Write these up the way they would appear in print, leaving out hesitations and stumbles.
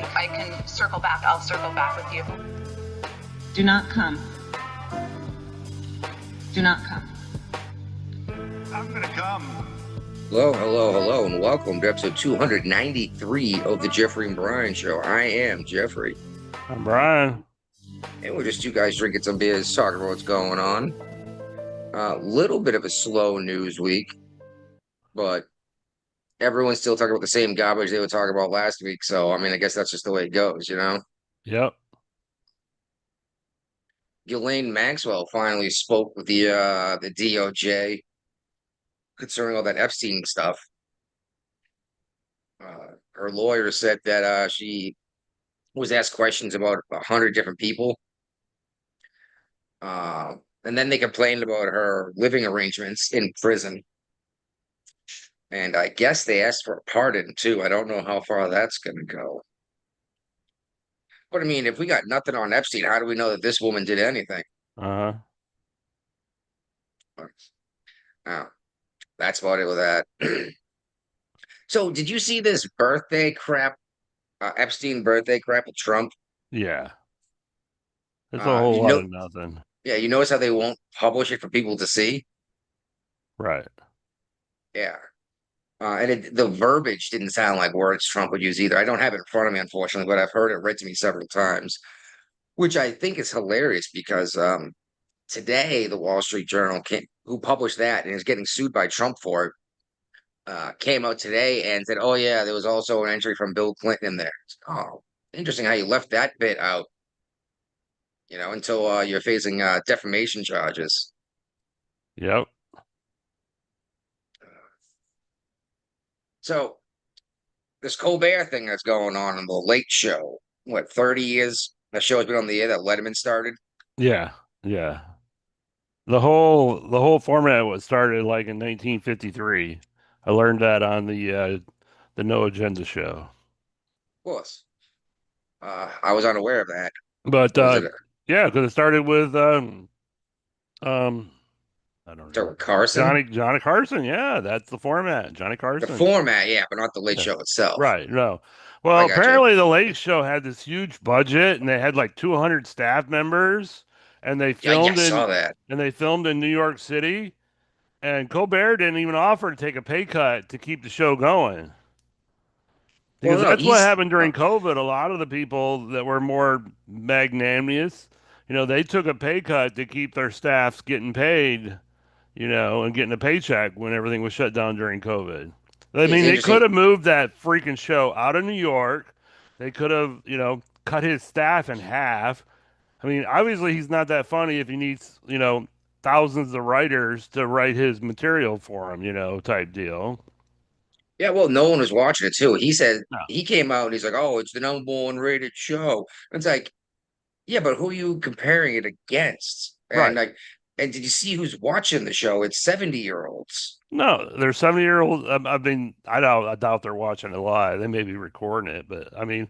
like, I can circle back. I'll circle back with you. Do not come. Do not come. I'm gonna come. Hello, and welcome to episode 293 of the Jeffrey and Brian Show. I am Jeffrey. I'm Brian. And we're just two guys drinking some beers, talking about what's going on. A little bit of a slow news week, but everyone's still talking about the same garbage they were talking about last week. So, I mean, I guess that's just the way it goes, you know? Yep. Ghislaine Maxwell finally spoke with the DOJ concerning all that Epstein stuff. Her lawyer said that she was asked questions about 100 different people. And then they complained about her living arrangements in prison. And I guess they asked for a pardon too. I don't know how far that's going to go. But I mean, if we got nothing on Epstein, how do we know that this woman did anything? Uh-huh. That's about it with that. So, did you see this birthday crap, Epstein birthday crap with Trump? Yeah. It's a whole lot of nothing. Yeah, you notice how they won't publish it for people to see? Right. Yeah. And the verbiage didn't sound like words Trump would use either. I don't have it in front of me, unfortunately, but I've heard it read to me several times, which I think is hilarious because today the Wall Street Journal, who published that and is getting sued by Trump for it, came out today and said, "Oh yeah, there was also an entry from Bill Clinton in there." Oh, interesting how you left that bit out. You know, until you're facing defamation charges. Yep. So this Colbert thing that's going on the Late Show, what, 30 years the show has been on the air that Letterman started? Yeah. Yeah. The whole format was started like in 1953. I learned that on the No Agenda show. Of course. I was unaware of that. But Was it yeah, because it started with I don't know. Carson? Johnny Carson, yeah, that's the format. Johnny The Carson. format, yeah, but not the Late Yeah. Show itself. Right, no. I Well, got you. apparently the Late Show had this huge budget and they had like 200 staff members and they Yeah, I filmed saw that. in New York City and Colbert didn't even offer to take a pay cut to keep the show going. Because Well, no, that's what he's happened during COVID. A lot of the people that were more magnanimous, they took a pay cut to keep their staffs getting paid, and getting a paycheck when everything was shut down during COVID. I it's mean, they interesting. could have moved that freaking show out of New York. They could have, cut his staff in half. I mean, obviously he's not that funny if he needs, thousands of writers to write his material for him, type deal. Yeah, well, no one was watching it too. He said No. he came out and he's like, "Oh, it's the number one rated show." And it's like, yeah, but who are you comparing it against? And Right. like, and did you see who's watching the show? It's 70-year-olds. No, they're 70-year-olds. I doubt they're watching it live. They may be recording it, but I mean,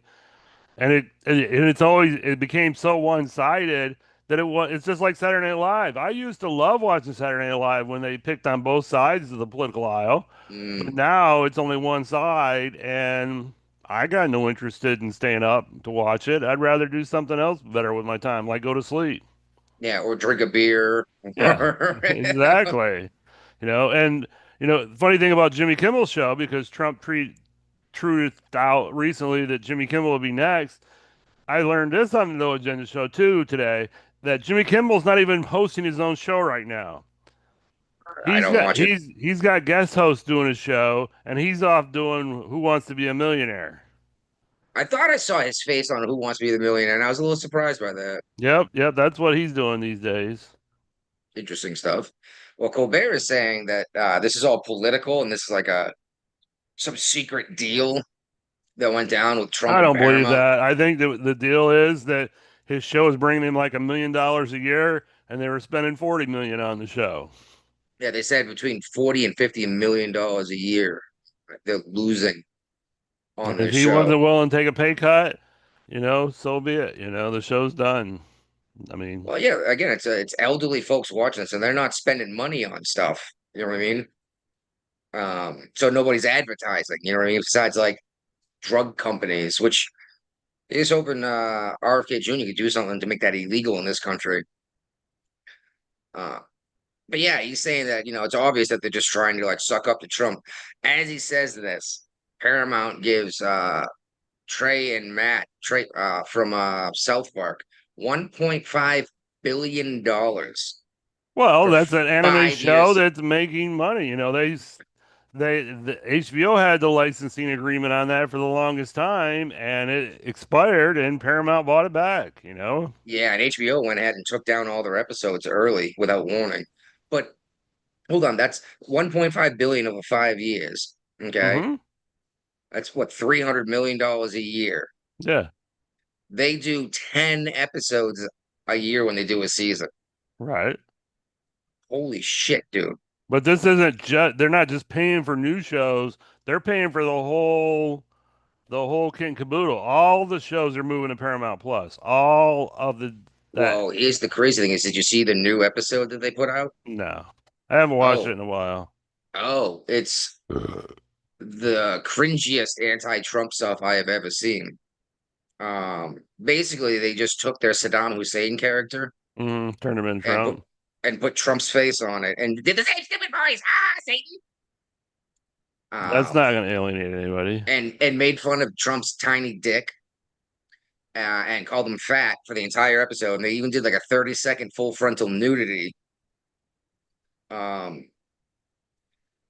it became so one-sided that it's just like Saturday Night Live. I used to love watching Saturday Night Live when they picked on both sides of the political aisle, but Mm, now it's only one side, and I got no interest in staying up to watch it. I'd rather do something else better with my time, like go to sleep. yeah, or drink a beer. Yeah, exactly. And the funny thing about Jimmy Kimmel's show, because Trump truthed out recently that Jimmy Kimmel will be next. I learned this on the No Agenda show too today that Jimmy Kimmel's not even hosting his own show right now. I He's don't got watch it. he's got guest hosts doing his show, and he's off doing Who Wants to Be a Millionaire. I thought I saw his face on Who Wants to Be the Millionaire, and I was a little surprised by that. Yep, that's what he's doing these days. Interesting stuff. Well, Colbert is saying that this is all political, and this is like some secret deal that went down with Trump I and don't believe Paramount. that. I think that the deal is that his show is bringing him like $1 million a year, and they were spending 40 million on the show. Yeah, they said between 40 and 50 million dollars a year they're losing on And if this he show. wasn't willing to take a pay cut, so be it. The show's done. I mean, Well, yeah, again, it's elderly folks watching this, and they're not spending money on stuff. You know what I mean? So nobody's advertising. You know what I mean? Besides like drug companies, which He's hoping RFK Jr. could do something to make that illegal in this country. Uh, but yeah, he's saying that, it's obvious that they're just trying to like suck up to Trump. As he says this, Paramount gives Trey and Matt Trey from South Park $1.5 billion Well, for that's an anime 5 years. show that's making money. The HBO had the licensing agreement on that for the longest time, and it expired, and Paramount bought it back. Yeah, and HBO went ahead and took down all their episodes early without warning. But hold on, that's 1.5 billion over 5 years. Okay. Mm-hmm. That's what, $300 million a year. Yeah, They do 10 episodes a year when they do a season. right. Holy shit, dude. But this isn't they're not just paying for new shows. They're paying for the whole kit and caboodle. All the shows are moving to Paramount Plus. All of that. Well, here's the crazy thing is, did you see the new episode that they put out? No. I haven't watched it Oh, in a while. it's the cringiest anti-Trump stuff I have ever seen. Basically, they just took their Saddam Hussein character Turn him in and Trump. put Trump's face on it and did the same stupid voice. Ah, Satan. That's not going to alienate anybody. And made fun of Trump's tiny dick and called him fat for the entire episode. And they even did like a 30-second full frontal nudity. Um,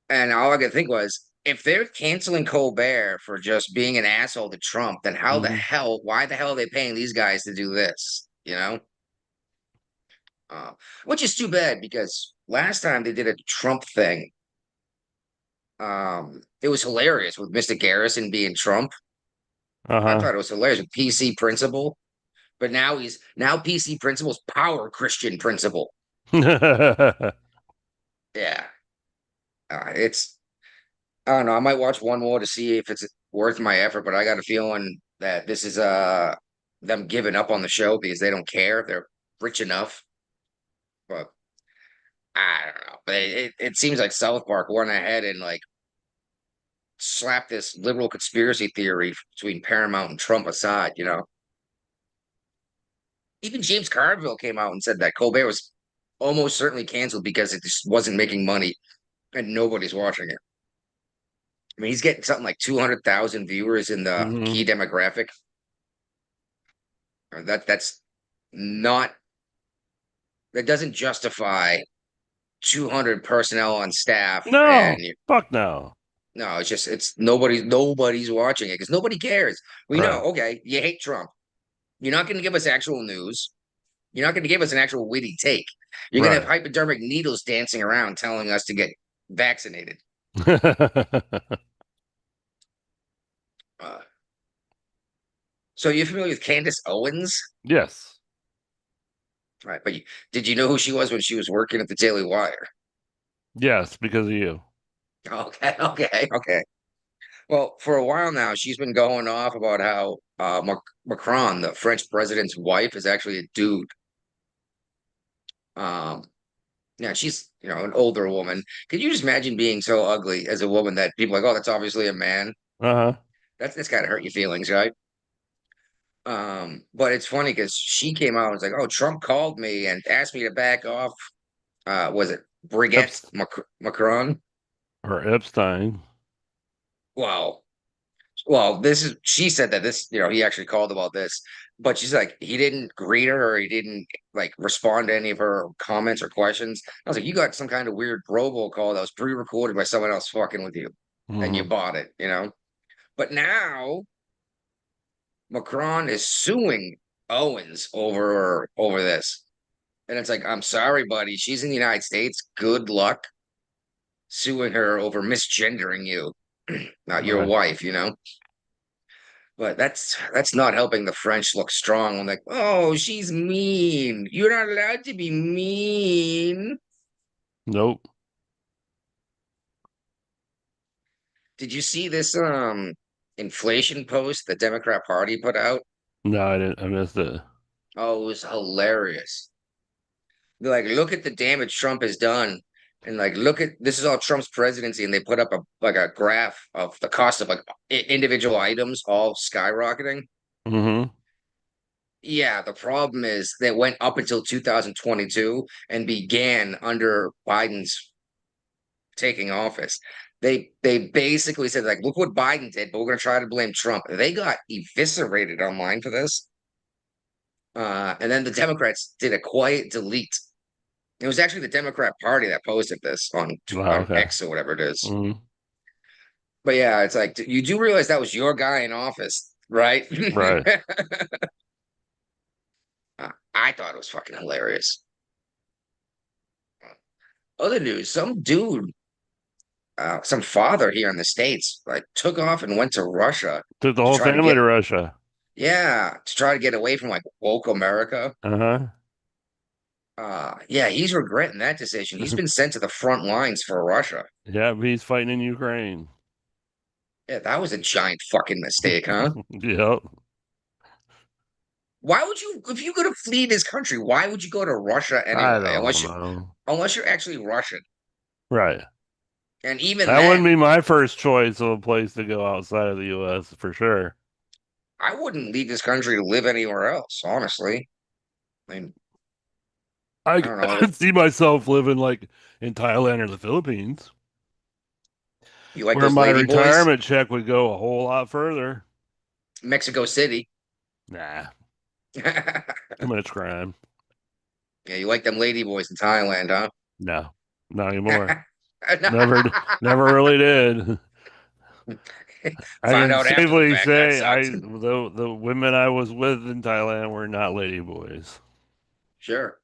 and all I could think was, if they're canceling Colbert for just being an asshole to Trump, then Mhm. why the hell are they paying these guys to do this? Which is too bad because last time they did a Trump thing, it was hilarious with Mr. Garrison being Trump. I Uh-huh. thought it was hilarious with PC Principal, but now PC Principal's Power Christian Principal. Yeah, it's I don't know. I might watch one more to see if it's worth my effort, but I got a feeling that this is them giving up on the show because they don't care. They're rich enough, but I don't know. But it seems like South Park went ahead and like slap this liberal conspiracy theory between Paramount and Trump aside. Even James Carville came out and said that Colbert was almost certainly canceled because it just wasn't making money and nobody's watching it. I mean, he's getting something like 200,000 viewers in the hmm key demographic. That's not that doesn't justify 200 personnel on staff and No. Fuck no. no, it's nobody's watching it because nobody cares. We know, Right. okay, you hate Trump. You're not going to give us actual news. You're not going to give us an actual witty take. You're going to have Right. hypodermic needles dancing around telling us to get vaccinated. Uh, so you're familiar with Candace Owens? Yes. Right, but did you know who she was when she was working at the Daily Wire? Yes, because of you. Okay, okay. Well, for a while now, she's been going off about how Macron, the French president's wife, is actually a dude. Um, yeah, she's an older woman. Could you just imagine being so ugly as a woman that people are like, oh, that's obviously a man? Uh-huh. That's gotta hurt your feelings, right? But it's funny because she came out and was like, oh, Trump called me and asked me to back off. Was it Brigitte Epst Macron? or Epstein. Well, she said that he actually called about this, but she's like, he didn't greet her or he didn't like respond to any of her comments or questions. I was like, you got some kind of weird robocall that was pre-recorded by someone else fucking with you and you hmm bought it. But now Macron is suing Owens over this. And it's like, I'm sorry, buddy. She's in the United States. Good luck suing her over misgendering you, not your Right. wife. But that's not helping the French look strong. I'm like, oh, she's mean. You're not allowed to be mean. Nope. Did you see this inflation post the Democrat Party put out? No, I didn't. I missed it. Oh, it was hilarious. They're like, look at the damage Trump has done. And like, look at this is all Trump's presidency, and they put up a graph of the cost of like individual items all skyrocketing. Mm-hmm. Yeah, the problem is they went up until 2022 and began under Biden's taking office. They basically said like, look what Biden did, but we're going to try to blame Trump. They got eviscerated online for this. And then the Democrats did a quiet delete. It was actually the Democrat Party that posted this Wow, on okay. X or whatever it is. Mm-hmm. But yeah, it's like you do realize that was your guy in office, right? Right. I thought it was fucking hilarious. Other news, some dude, some father here in the States, like took off and went to Russia Took the to whole try to family get, to Russia. yeah, to try to get away from like woke America. Uh-huh. Yeah, he's regretting that decision. He's been sent to the front lines for Russia. Yeah, he's fighting in Ukraine. Yeah, that was a giant fucking mistake, huh? Yep. Why would you, if you could have fled his country, why would you go to Russia I anyway? don't know. Unless you're actually Russian. Right. And even That wouldn't then, be my first choice of a place to go outside of the US for sure. I wouldn't leave this country to live anywhere else, honestly. I mean, I I don't know. could see myself living like in Thailand or the Philippines, You like where those my lady boys? retirement check would go a whole lot further. Mexico City. Nah, Yeah, too much crime. you like them lady boys in Thailand, huh? No, not anymore. Never, never really did. I Find can out after the safely fact. That say sucks. the women I was with in Thailand were not lady boys. Sure.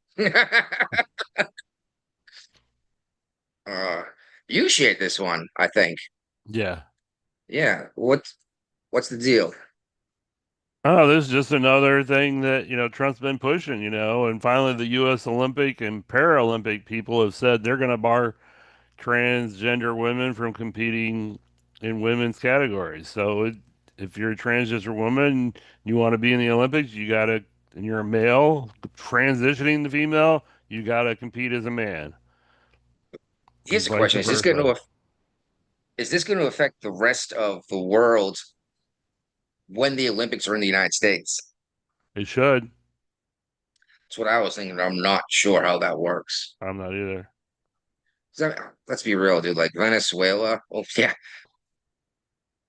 Uh, you shared this one, I think. Yeah. Yeah. What's the deal? Oh, this is just another thing that, Trump's been pushing, and finally the U.S. Olympic and Paralympic people have said they're going to bar transgender women from competing in women's categories. So if you're a transgender woman, you want to be in the Olympics, and you're a male transitioning to female, you got to compete as a man and Here's the vice question: versa. is this going to affect the rest of the world when the Olympics are in the United States? It should. That's what I was thinking. I'm not sure how that works. I'm not either. So, let's be real, dude. Like Venezuela. Well, yeah,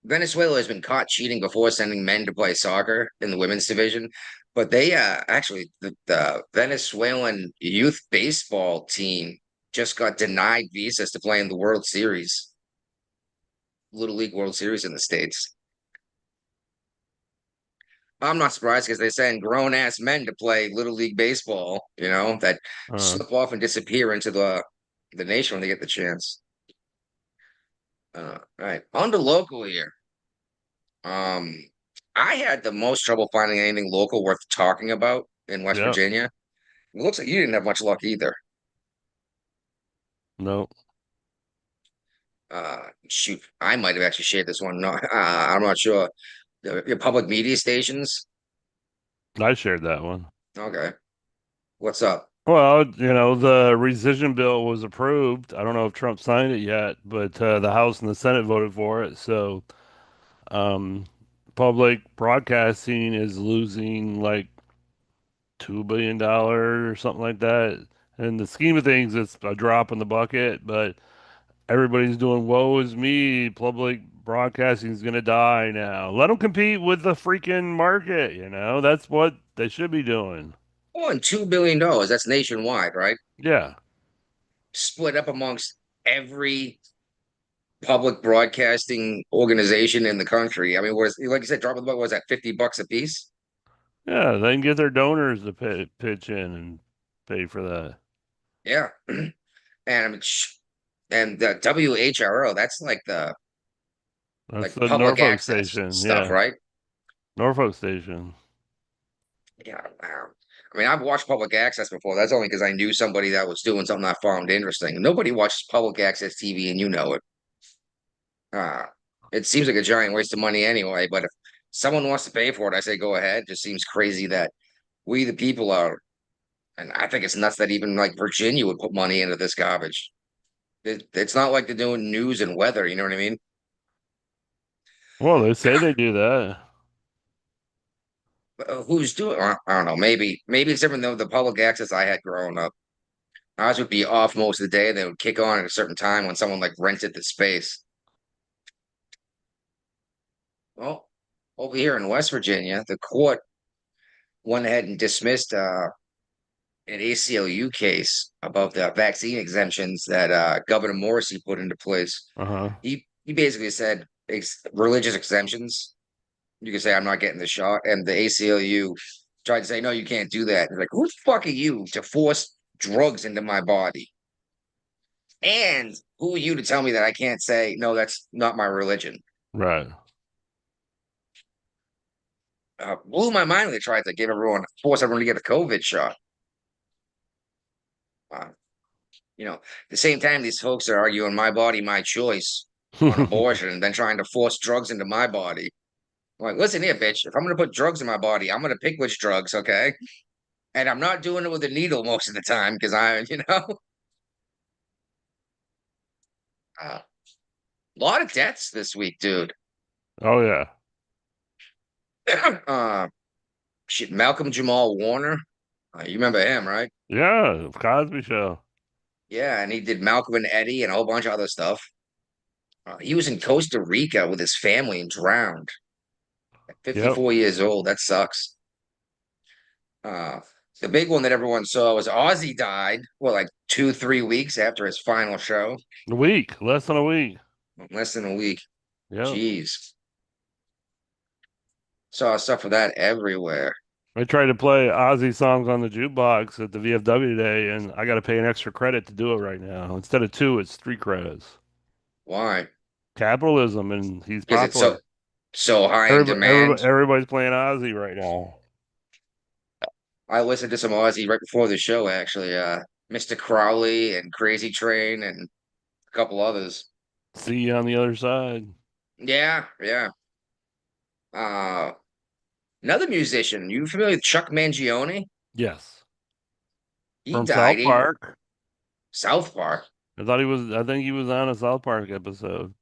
Venezuela has been caught cheating before sending men to play soccer in the women's division, but they actually the Venezuelan youth baseball team just got denied visas to play in the World Series, Little League World Series in the States. I'm not surprised because they send grown ass men to play Little League baseball, that Uh, slip off and disappear into the nation when they get the chance. All right, on to local here. Um, I had the most trouble finding anything local worth talking about in West yeah. Virginia. It looks like you didn't have much luck either. No, Shoot, I might have actually shared this one. No, I'm not sure. Your public media stations. I shared that one. Okay, what's up? Well, the rescission bill was approved. I don't know if Trump signed it yet, but the House and the Senate voted for it. So, um, public broadcasting is losing like $2 billion or something like that. In the scheme of things, it's a drop in the bucket, but everybody's doing woe is me. Public broadcasting is gonna die now. Let them compete with the freaking market, That's what they should be doing. Oh, and $2 billion. That's nationwide, right? Yeah. Split up amongst every public broadcasting organization in the country. I mean, like you said, drop of the buck, was that $50 a piece? Yeah, they can get their donors to pitch in and pay for that. Yeah. And I mean, and the WHRO, that's like the That's like the public Norfolk access station. stuff, Yeah, right? Norfolk station. Yeah. Wow. I mean, I've watched public access before. That's only because I knew somebody that was doing something I found interesting. Nobody watches public access TV, and you know it. Uh, it seems like a giant waste of money anyway. But if someone wants to pay for it, I say go ahead. It just seems crazy that we, the people, are, and I think it's nuts that even like Virginia would put money into this garbage. It's not like they're doing news and weather. You know what I mean? Well, they say they do that. Who's doing? I don't know. Maybe it's different than the public access I had growing up. Ours would be off most of the day. They would kick on at a certain time when someone like rented the space. Well, over here in West Virginia, the court went ahead and dismissed an ACLU case about the vaccine exemptions that Governor Morrissey put into place. Uh-huh. He basically said religious exemptions. You can say I'm not getting the shot, and the ACLU tried to say no, you can't do that. They're like, who the fuck are you to force drugs into my body? And who are you to tell me that I can't say no? That's not my religion. Right. Blew my mind when they tried to force everyone to get a COVID shot. Uh, at the same time, these folks are arguing my body, my choice on abortion, and then trying to force drugs into my body. I'm like, listen here, bitch. If I'm gonna put drugs in my body, I'm gonna pick which drugs, okay? And I'm not doing it with a needle most of the time because a lot of deaths this week, dude. Oh yeah. uh, shit, Malcolm Jamal Warner. You remember him, right? Yeah, Cosby Show. Yeah, and he did Malcolm and Eddie and a whole bunch of other stuff. He was in Costa Rica with his family and drowned at Yep. 54 years old. That sucks. Uh, the big one that everyone saw was Ozzy died, well, like 2, 3 weeks after his final show. A week, less than a week. Less than a week. Yep. Jeez. Saw stuff for that everywhere. I tried to play Ozzy songs on the jukebox at the VFW today, and I got to pay an extra credit to do it right now. Instead of 2, it's 3 credits. Why? Capitalism, and he's Because it's popular. so high in demand. Everybody's playing Ozzy right now. I listened to some Ozzy right before the show, actually. Mr. Crowley and Crazy Train and a couple others. See you on the other side. Yeah, yeah. Uh, Another musician. You familiar with Chuck Mangione? Yes. He From died. South Park. South Park. I think he was on a South Park episode.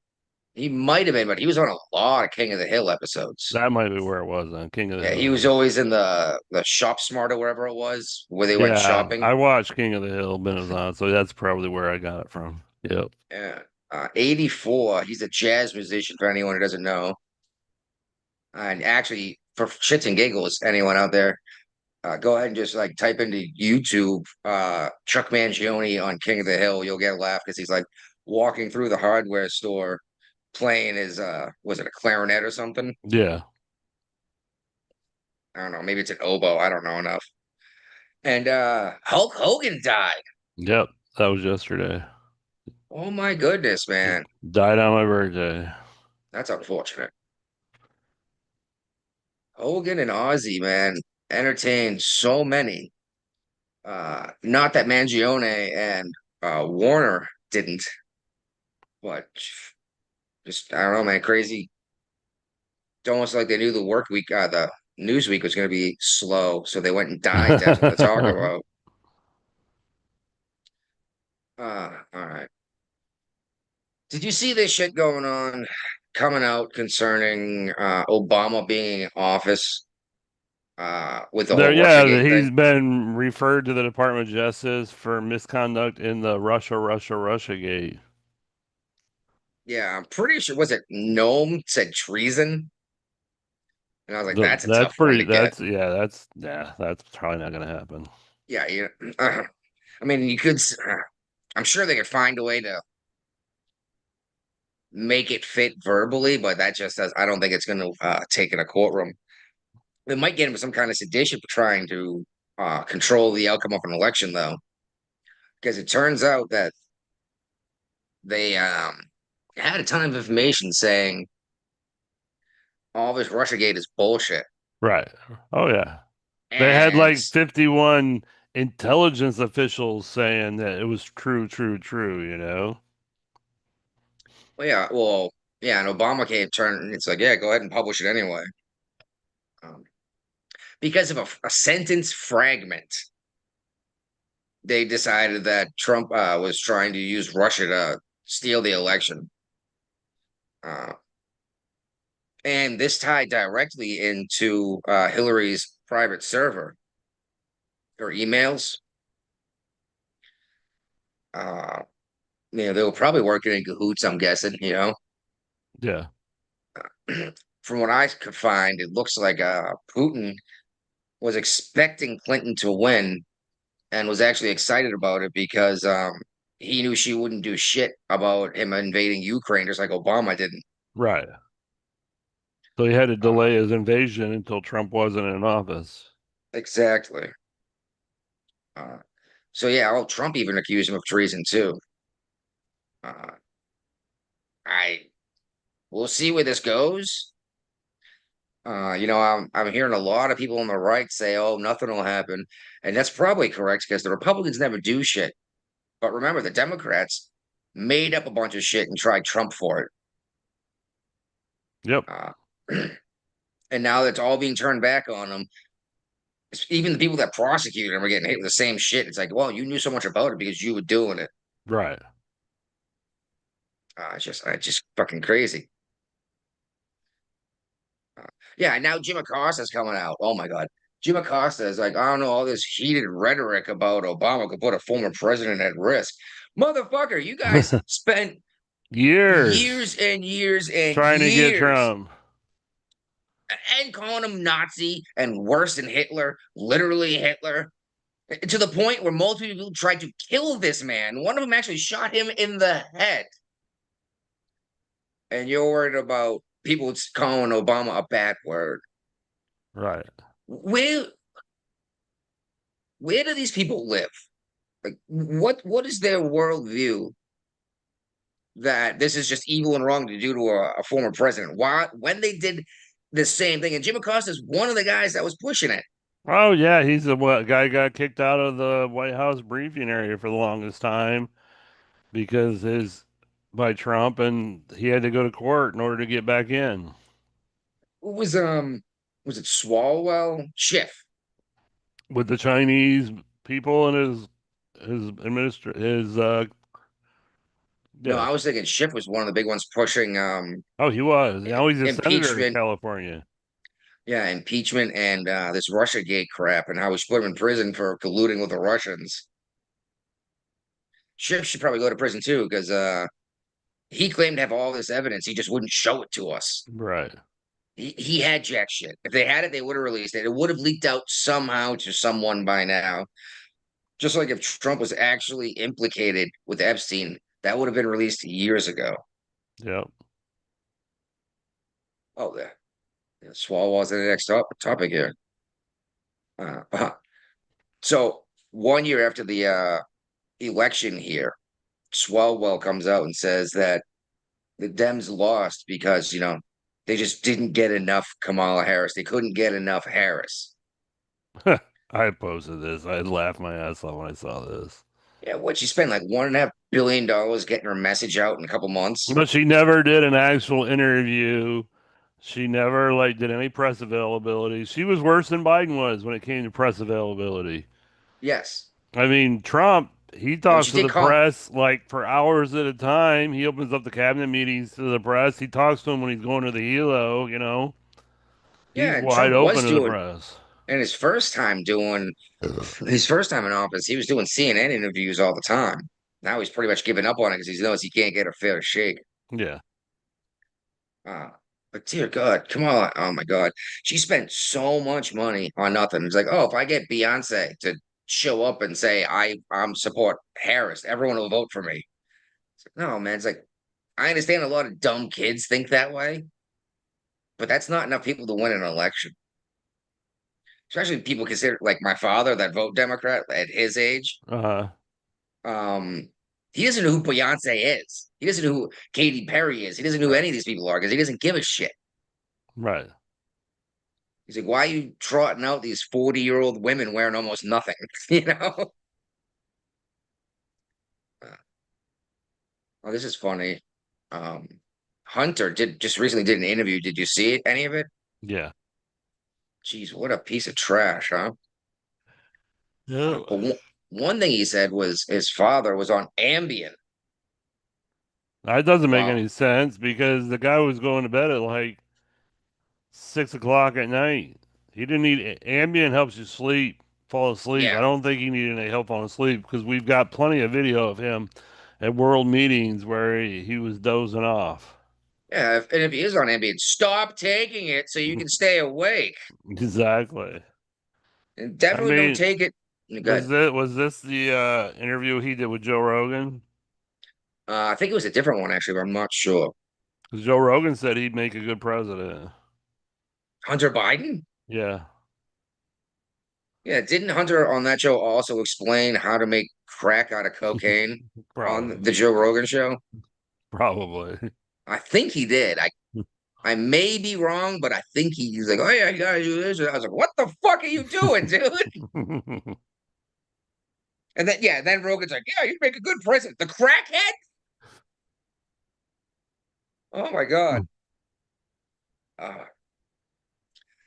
He might have been, but he was on a lot of King of the Hill episodes. That might be where it was on King of the Yeah, Hill. he was always in the Shop Smart or wherever it was, where they went shopping. I watched King of the Hill, Benazon, so that's probably where I got it from. Yep. Yeah. 84. He's a jazz musician for anyone who doesn't know. And actually, for shits and giggles, anyone out there, go ahead and just like type into YouTube Chuck Mangione on King of the Hill. You'll get a laugh because he's like walking through the hardware store playing his was it a clarinet or something? Yeah. I don't know, maybe it's an oboe. I don't know enough. And Hulk Hogan died. Yep. That was yesterday. Oh my goodness, man. Died on my birthday. That's unfortunate. Hogan and Ozzy, man, entertained so many. Not that Mangione and Warner didn't, but just I don't know, man, crazy. It's almost like they knew the work week, the news week was going to be slow, so they went and died to have something to talk about. All right. Did you see this shit going on, coming out concerning Obama being in office? With the whole Russiagate he's thing. been referred to the Department of Justice for misconduct in the Russia gate. Yeah, I'm pretty sure. Was it Nome said treason? And I was like, that's a tough one to get. That's probably not gonna happen. Yeah, I mean, you could. I'm sure they could find a way to make it fit verbally, but that just says I don't think it's going to take in a courtroom. They might get him some kind of sedition for trying to control the outcome of an election, though, because it turns out that they had a ton of information saying all this Russiagate is bullshit. Right. Oh yeah. They had like And 51 intelligence officials saying that it was true, you know? yeah, and Obama came turn. It's like, yeah, go ahead and publish it anyway. Um, because of a sentence fragment, they decided that Trump was trying to use Russia to steal the election. Uh, And this tied directly into Hillary's private server, her emails. Uh, they were probably working in cahoots, I'm guessing, Yeah. From what I could find, it looks like Putin was expecting Clinton to win and was actually excited about it because he knew she wouldn't do shit about him invading Ukraine, just like Obama didn't. Right. So he had to Uh, delay his invasion until Trump wasn't in office. exactly. Uh, so yeah, Trump even accused him of treason too. Uh, I We'll see where this goes. I'm hearing a lot of people on the right say, "Oh, nothing will happen," and that's probably correct because the Republicans never do shit. But remember, the Democrats made up a bunch of shit and tried Trump for it. Yep. Uh, and now that's all being turned back on them. Even the people that prosecuted him are getting hit with the same shit. It's like, well, you knew so much about it because you were doing it. Right. It's just fucking crazy. Yeah, and now Jim Acosta's coming out. Oh my God. Jim Acosta is like, I don't know, all this heated rhetoric about Obama could put a former president at risk. Motherfucker, you guys spent Years years and years and trying to get years Trump. and calling him Nazi and worse than Hitler, literally Hitler, to the point where multiple people tried to kill this man. One of them actually shot him in the head. And you're worried about people calling Obama a bad word. Right. Where where do these people live? Like what is their worldview that this is just evil and wrong to do to a former president? Why when they did the same thing? And Jim Acosta is one of the guys that was pushing it. Oh yeah, he's the what guy got kicked out of the White House briefing area for the longest time because his by Trump and he had to go to court in order to get back in What was it Swalwell? Schiff. with the Chinese people and his No, yeah. I was thinking Schiff was one of the big ones pushing Oh, he was. Now he's a senator in impeachment. California. Yeah, impeachment and this Russia Gate crap and how we should put him in prison for colluding with the Russians. Schiff should probably go to prison too, because he claimed to have all this evidence. He just wouldn't show it to us. Right. He had jack shit. If they had it, they would have released it. It would have leaked out somehow to someone by now. Just like if Trump was actually implicated with Epstein, that would have been released years ago. Yep. Oh, there. Swalwell's the next topic here. Uh, so 1 year after the election here, Swalwell comes out and says that the Dems lost because, they just didn't get enough Kamala Harris. They couldn't get enough Harris. I posted this. I laughed my ass off when I saw this. Yeah, what she spent like $1.5 billion getting her message out in a couple months. But she never did an actual interview. She never like did any press availability. She was worse than Biden was when it came to press availability. Yes. I mean, Trump, he And talks she to did the call. press like for hours at a time. He opens up the cabinet meetings to the press. He talks to them when he's going to the helo. He's Yeah, and wide Trump was open to the doing, press. and his first time in office, he was doing CNN interviews all the time. Now he's pretty much given up on it because he knows he can't get a fair shake. Yeah. Uh, but dear God, come on. Oh my God. She spent so much money on nothing. It's like, oh, if I get Beyonce to show up and say I'm support Harris, everyone will vote for me. It's like, no, man. It's like I understand a lot of dumb kids think that way, but that's not enough people to win an election. Especially people consider like my father that vote Democrat at his age. Uh-huh. Um, he doesn't know who Beyonce is. He doesn't know who Katy Perry is. He doesn't know who any of these people are because he doesn't give a shit. Right. He's like, why are you trotting out these 40-year-old women wearing almost nothing? You know? Oh, this is funny. Um, Hunter did just recently did an interview. Did you see it, any of it? Yeah. Jeez, what a piece of trash, huh? Yeah. But one thing he said was his father was on Ambien. That doesn't make Wow. any sense because the guy was going to bed at like 6 o'clock at night. He didn't need Ambien helps you fall asleep. I Yeah. don't think he needed any help falling asleep because we've got plenty of video of him at world meetings where he was dozing off. Yeah, and if he is on Ambien, stop taking it so you can stay awake. Exactly. And I definitely don't mean, take it. Good. was this the interview he did with Joe Rogan? I think it was a different one actually, but I'm not sure. Because Joe Rogan said he'd make a good president. Hunter Biden? Yeah, Yeah, didn't Hunter on that show also explain how to make crack out of cocaine on probably, the Joe Rogan show? probably. I think he did. I may be wrong, but I think he's like, oh yeah, you gotta do this. And I was like, what the fuck are you doing, dude? And then yeah, then Rogan's like, yeah, you make a good president. The crackhead? Oh my God. Uh,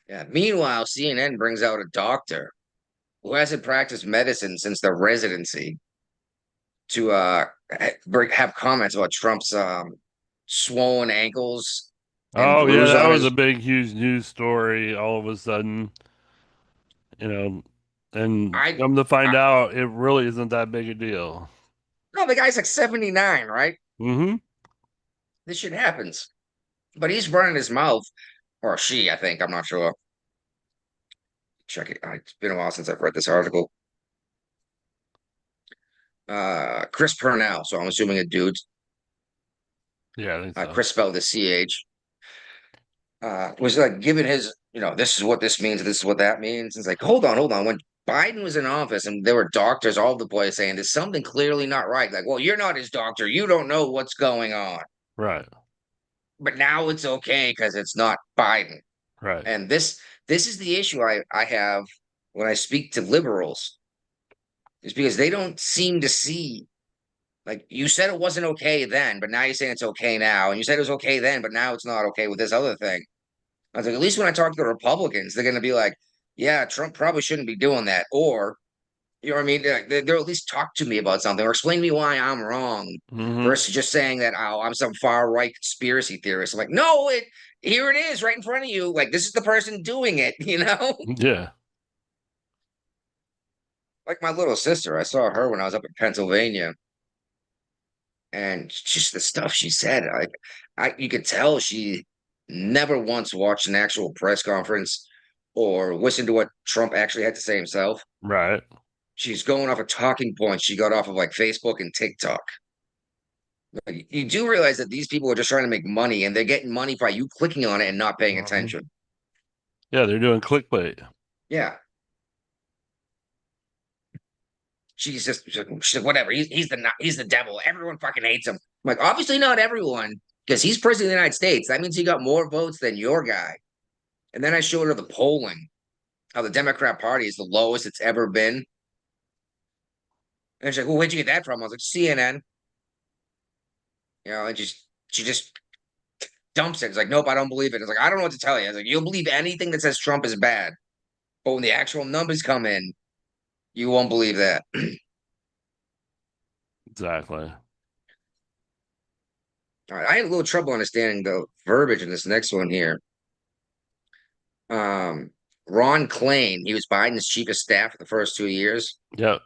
yeah. Meanwhile, CNN brings out a doctor who hasn't practiced medicine since the residency to have comments about Trump's swollen ankles and Oh yeah, bruise that on was a his. big, huge news story. All of a sudden, you know, and I, come to I find out, it really isn't that big a deal. no, the guy's like 79, right? Mm-hmm. This shit happens, but he's running his mouth, or she, I think. I'm not sure. Check it. It's been a while since I've read this article. Chris Purnell, so I'm assuming a dude. Yeah, I think so. Chris spelled the CH. Was like giving his, this is what this means, this is what that means. It's like, hold on. When Biden was in office and there were doctors all over the place saying there's something clearly not right. Like, well, you're not his doctor. You don't know what's going on. Right, But now it's okay because it's not Biden. right. And this is the issue I have when I speak to liberals, is because they don't seem to see. Like you said it wasn't okay then, but now you're saying it's okay now. And you said it was okay then, but now it's not okay with this other thing. I was like, at least when I talk to the Republicans, they're going to be like, yeah, Trump probably shouldn't be doing that. Or, you know what I mean? They'll at least talk to me about something or explain to me why I'm wrong Mm-hmm. versus just saying that, oh, I'm some far right conspiracy theorist. I'm like, no, here it is right in front of you. Like, this is the person doing it, you know? Yeah. Like my little sister, I saw her when I was up in Pennsylvania, and just the stuff she said, you could tell she never once watched an actual press conference or listened to what Trump actually had to say himself. Right. She's going off of talking points she got off of like Facebook and TikTok. Like, you do realize that these people are just trying to make money, and they're getting money by you clicking on it and not paying Mhm. attention. Yeah, they're doing clickbait. Yeah. She's like, whatever. He's the devil. Everyone fucking hates him. I'm like, obviously not everyone, because he's president of the United States. That means he got more votes than your guy. And then I showed her the polling, how the Democrat Party is the lowest it's ever been. And she's like, well, where'd you get that from? I was like, CNN. And she just dumps it. It's like, nope, I don't believe it. It's like, I don't know what to tell you. I was like, you'll believe anything that says Trump is bad. But when the actual numbers come in, you won't believe that. Exactly. All right, I had a little trouble understanding the verbiage in this next one here. Um, Ron Klain, he was Biden's chief of staff for the first 2 years. Yep.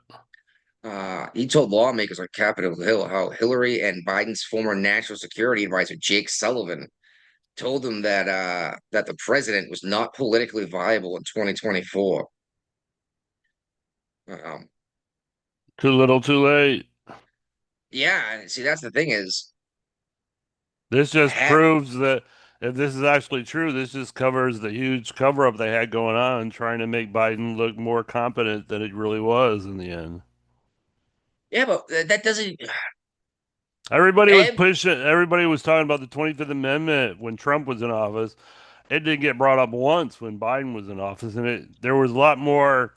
He told lawmakers on Capitol Hill how Hillary and Biden's former national security advisor, Jake Sullivan, told him that the president was not politically viable in 2024. Too little, too late. Yeah, see, that's the thing is, This just ha proves that if this is actually true, this just covers the huge cover up they had going on, trying to make Biden look more competent than it really was in the end. yeah, but that doesn't. Everybody was talking about the 25th Amendment when Trump was in office. It didn't get brought up once when Biden was in office, and there was a lot more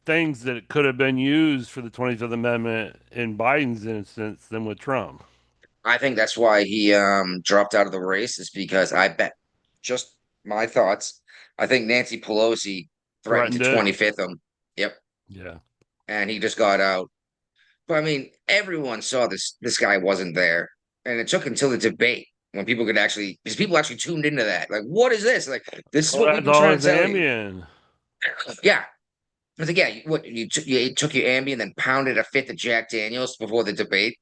things that could have been used for the 25th Amendment in Biden's instance than with Trump. I think that's why he dropped out of the race, is because I bet, just my thoughts. I think Nancy Pelosi threatened to Threatened it. 25th him. Yep, Yeah. and he just got out. But I mean, everyone saw this guy wasn't there, and it took until the debate when people could actually, because people actually tuned into that. Like, what is this? Like, this is Well, what we've that's been all trying his to tell you. Ambien. Yeah. I was like, yeah, what you took your Ambien, then pounded a fifth of Jack Daniels before the debate.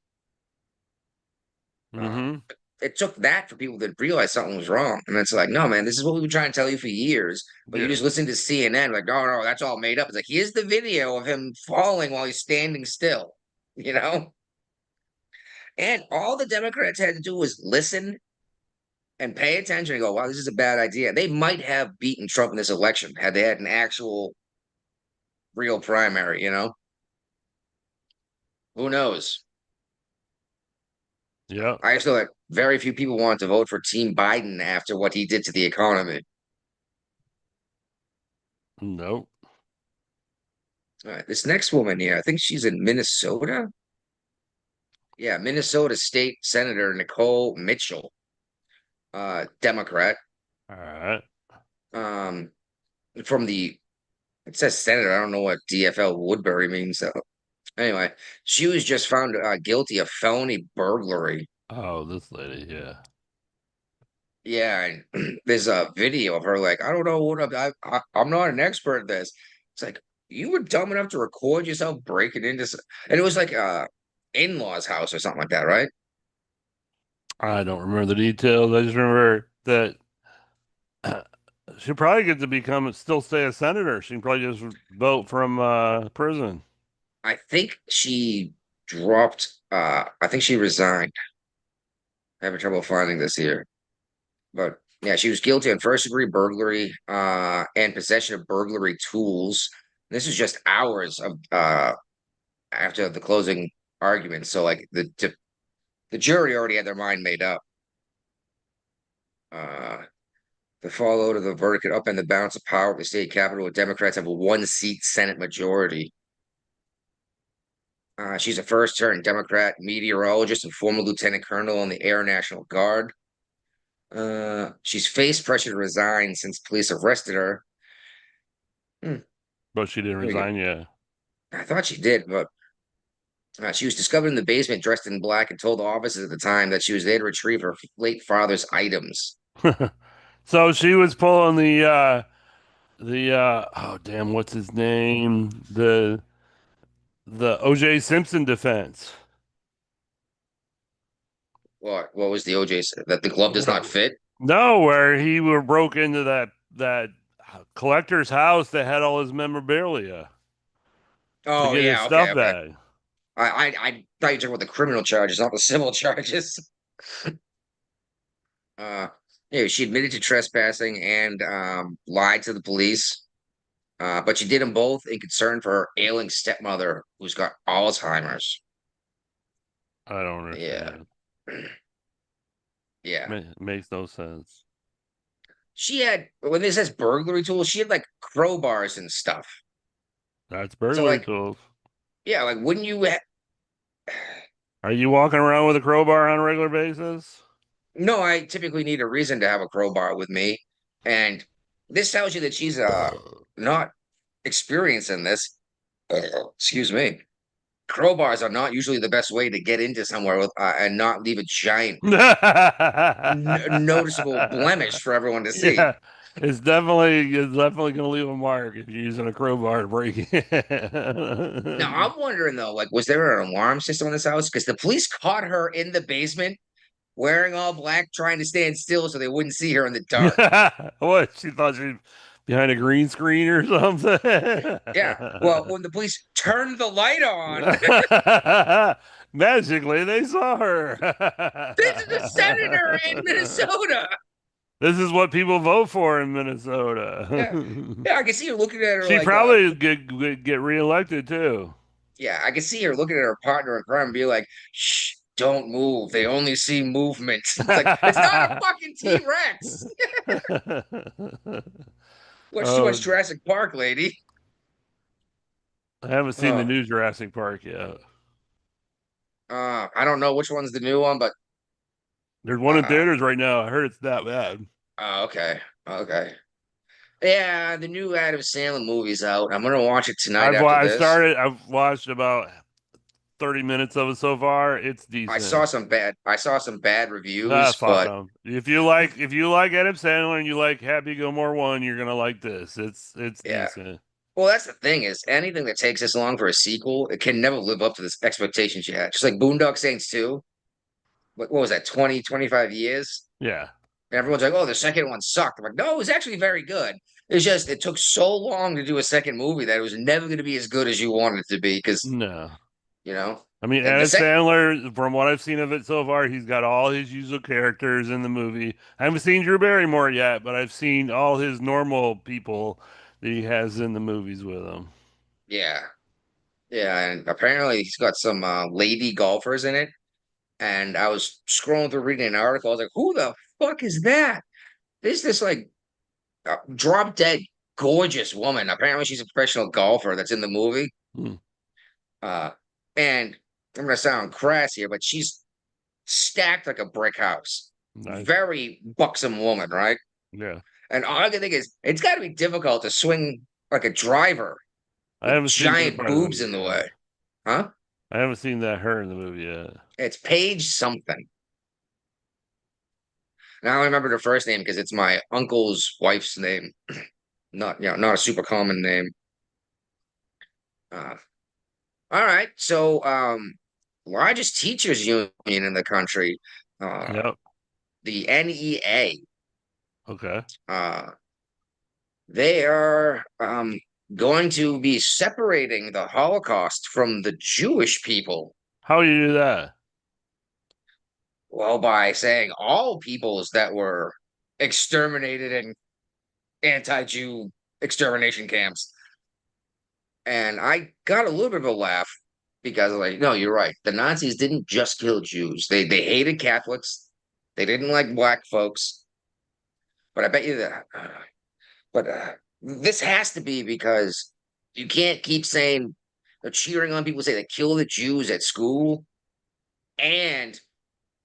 Uh, Mm-hmm. it took that for people to realize something was wrong. And it's like, no, man, this is what we've been trying to tell you for years. But you Yeah. just listen to CNN, like, oh no, that's all made up. It's like, here's the video of him falling while he's standing still, you know? And all the Democrats had to do was listen and pay attention and go, wow, this is a bad idea. They might have beaten Trump in this election had they had an actual real primary, you know? Who knows? Yeah. I just feel like very few people want to vote for Team Biden after what he did to the economy. Nope. All right, this next woman here, I think she's in Minnesota. Yeah, Minnesota State Senator Nicole Mitchell, Democrat. All right. Um, from the it says senator. I don't know what DFL Woodbury means though. Anyway, she was just found guilty of felony burglary. Oh, this lady. Yeah. Yeah, and there's a video of her like, I don't know what I'm not an expert at this. It's like you were dumb enough to record yourself breaking into, and it was like in-laws house or something like that, right? I don't remember the details. I just remember that she'll probably get to become still stay a senator. She can probably just vote from prison. I think she dropped. I think she resigned. Having trouble finding this here, but yeah, she was guilty on first-degree burglary, and possession of burglary tools. This is just hours of after the closing argument. So like the jury already had their mind made up. Uh, the fallout of the verdict could upend the balance of power at the state capitol, where Democrats have a one-seat Senate majority. She's a first-term Democrat meteorologist and former lieutenant colonel in the Air National Guard. She's faced pressure to resign since police arrested her. But she didn't There we go. resign yet. I thought she did, but she was discovered in the basement dressed in black and told officers at the time that she was there to retrieve her late father's items. So she was pulling the oh damn, what's his name? The OJ Simpson defense. What was the OJ that the glove does not fit? No, where he were broke into that collector's house that had all his memorabilia to Oh get his yeah, okay, stuff okay. back. I thought you were talking about the criminal charges, not the civil charges. Uh, yeah, she admitted to trespassing and lied to the police. But she did them both in concern for her ailing stepmother who's got Alzheimer's. I don't Yeah, understand. yeah. Makes no sense. She had when this says burglary tools, she had like crowbars and stuff. That's So burglary like, tools. yeah, like wouldn't you? Are you walking around with a crowbar on a regular basis? No, I typically need a reason to have a crowbar with me, and this tells you that she's not experienced in this. Excuse me. Crowbars are not usually the best way to get into somewhere with and not leave a giant noticeable blemish for everyone to see. Yeah, it's definitely gonna leave a mark if you're using a crowbar to break Now it. I'm wondering though, like, was there an alarm system in this house? Because the police caught her in the basement wearing all black, trying to stand still so they wouldn't see her in the dark. What? She thought she was behind a green screen or something? Yeah. Well, when the police turned the light on, Magically, they saw her. this is a senator in Minnesota. This is what people vote for in Minnesota. Yeah. Yeah, I can see her looking at her She like probably get reelected too. yeah, I can see her looking at her partner in crime and be like, shh, don't move. They only see movement. It's like, it's not a fucking T-Rex. Watch too Oh, much Jurassic Park, lady. I haven't seen the Oh, new Jurassic Park yet. I don't know which one's the new one, but There's one in uh, theaters right now. I heard it's that bad. okay, okay. Yeah, the new Adam Sandler movie's out. I'm gonna watch it tonight after this. I've watched about 30 minutes of it so far. It's decent. I saw some bad reviews, Ah, fuck but them. If you like Adam Sandler and you like Happy Gilmore 1, you're gonna like this. It's yeah. decent. Well, that's the thing is anything that takes this long for a sequel, it can never live up to the expectations you had. Just like Boondock Saints 2. What was that, 20, 25 years? Yeah. And everyone's like, oh, the second one sucked. I'm like, no, it was actually very good. It's just it took so long to do a second movie that it was never going to be as good as you wanted it to be because, No. you know, I mean, and the Adam second, Sandler, from what I've seen of it so far, he's got all his usual characters in the movie. I haven't seen Drew Barrymore yet, but I've seen all his normal people that he has in the movies with him. yeah. Yeah. And apparently he's got some lady golfers in it. And I was scrolling through reading an article. I was like, who the fuck is that? There's this like drop dead gorgeous woman. Apparently she's a professional golfer that's in the movie. Hmm. Uh, and I'm gonna sound crass here, but she's stacked like a brick house. Nice. Very buxom woman, right? Yeah. And all I can think is it's got to be difficult to swing like a driver I with haven't seen that giant part of the boobs in the movie way, yet. huh? I haven't seen that her in the movie yet. It's Paige something. Now I remember her first name because it's my uncle's wife's name. Not not a super common name. Uh, all right, so largest teachers union in the country, Yep. the NEA. Okay. Uh, they are going to be separating the Holocaust from the Jewish people. How do you do that? Well, by saying all peoples that were exterminated in anti-Jew extermination camps. And I got a little bit of a laugh because, like, no, you're right. The Nazis didn't just kill Jews. They hated Catholics. They didn't like black folks. But I bet you that. But this has to be because you can't keep saying, cheering on people say they kill the Jews at school and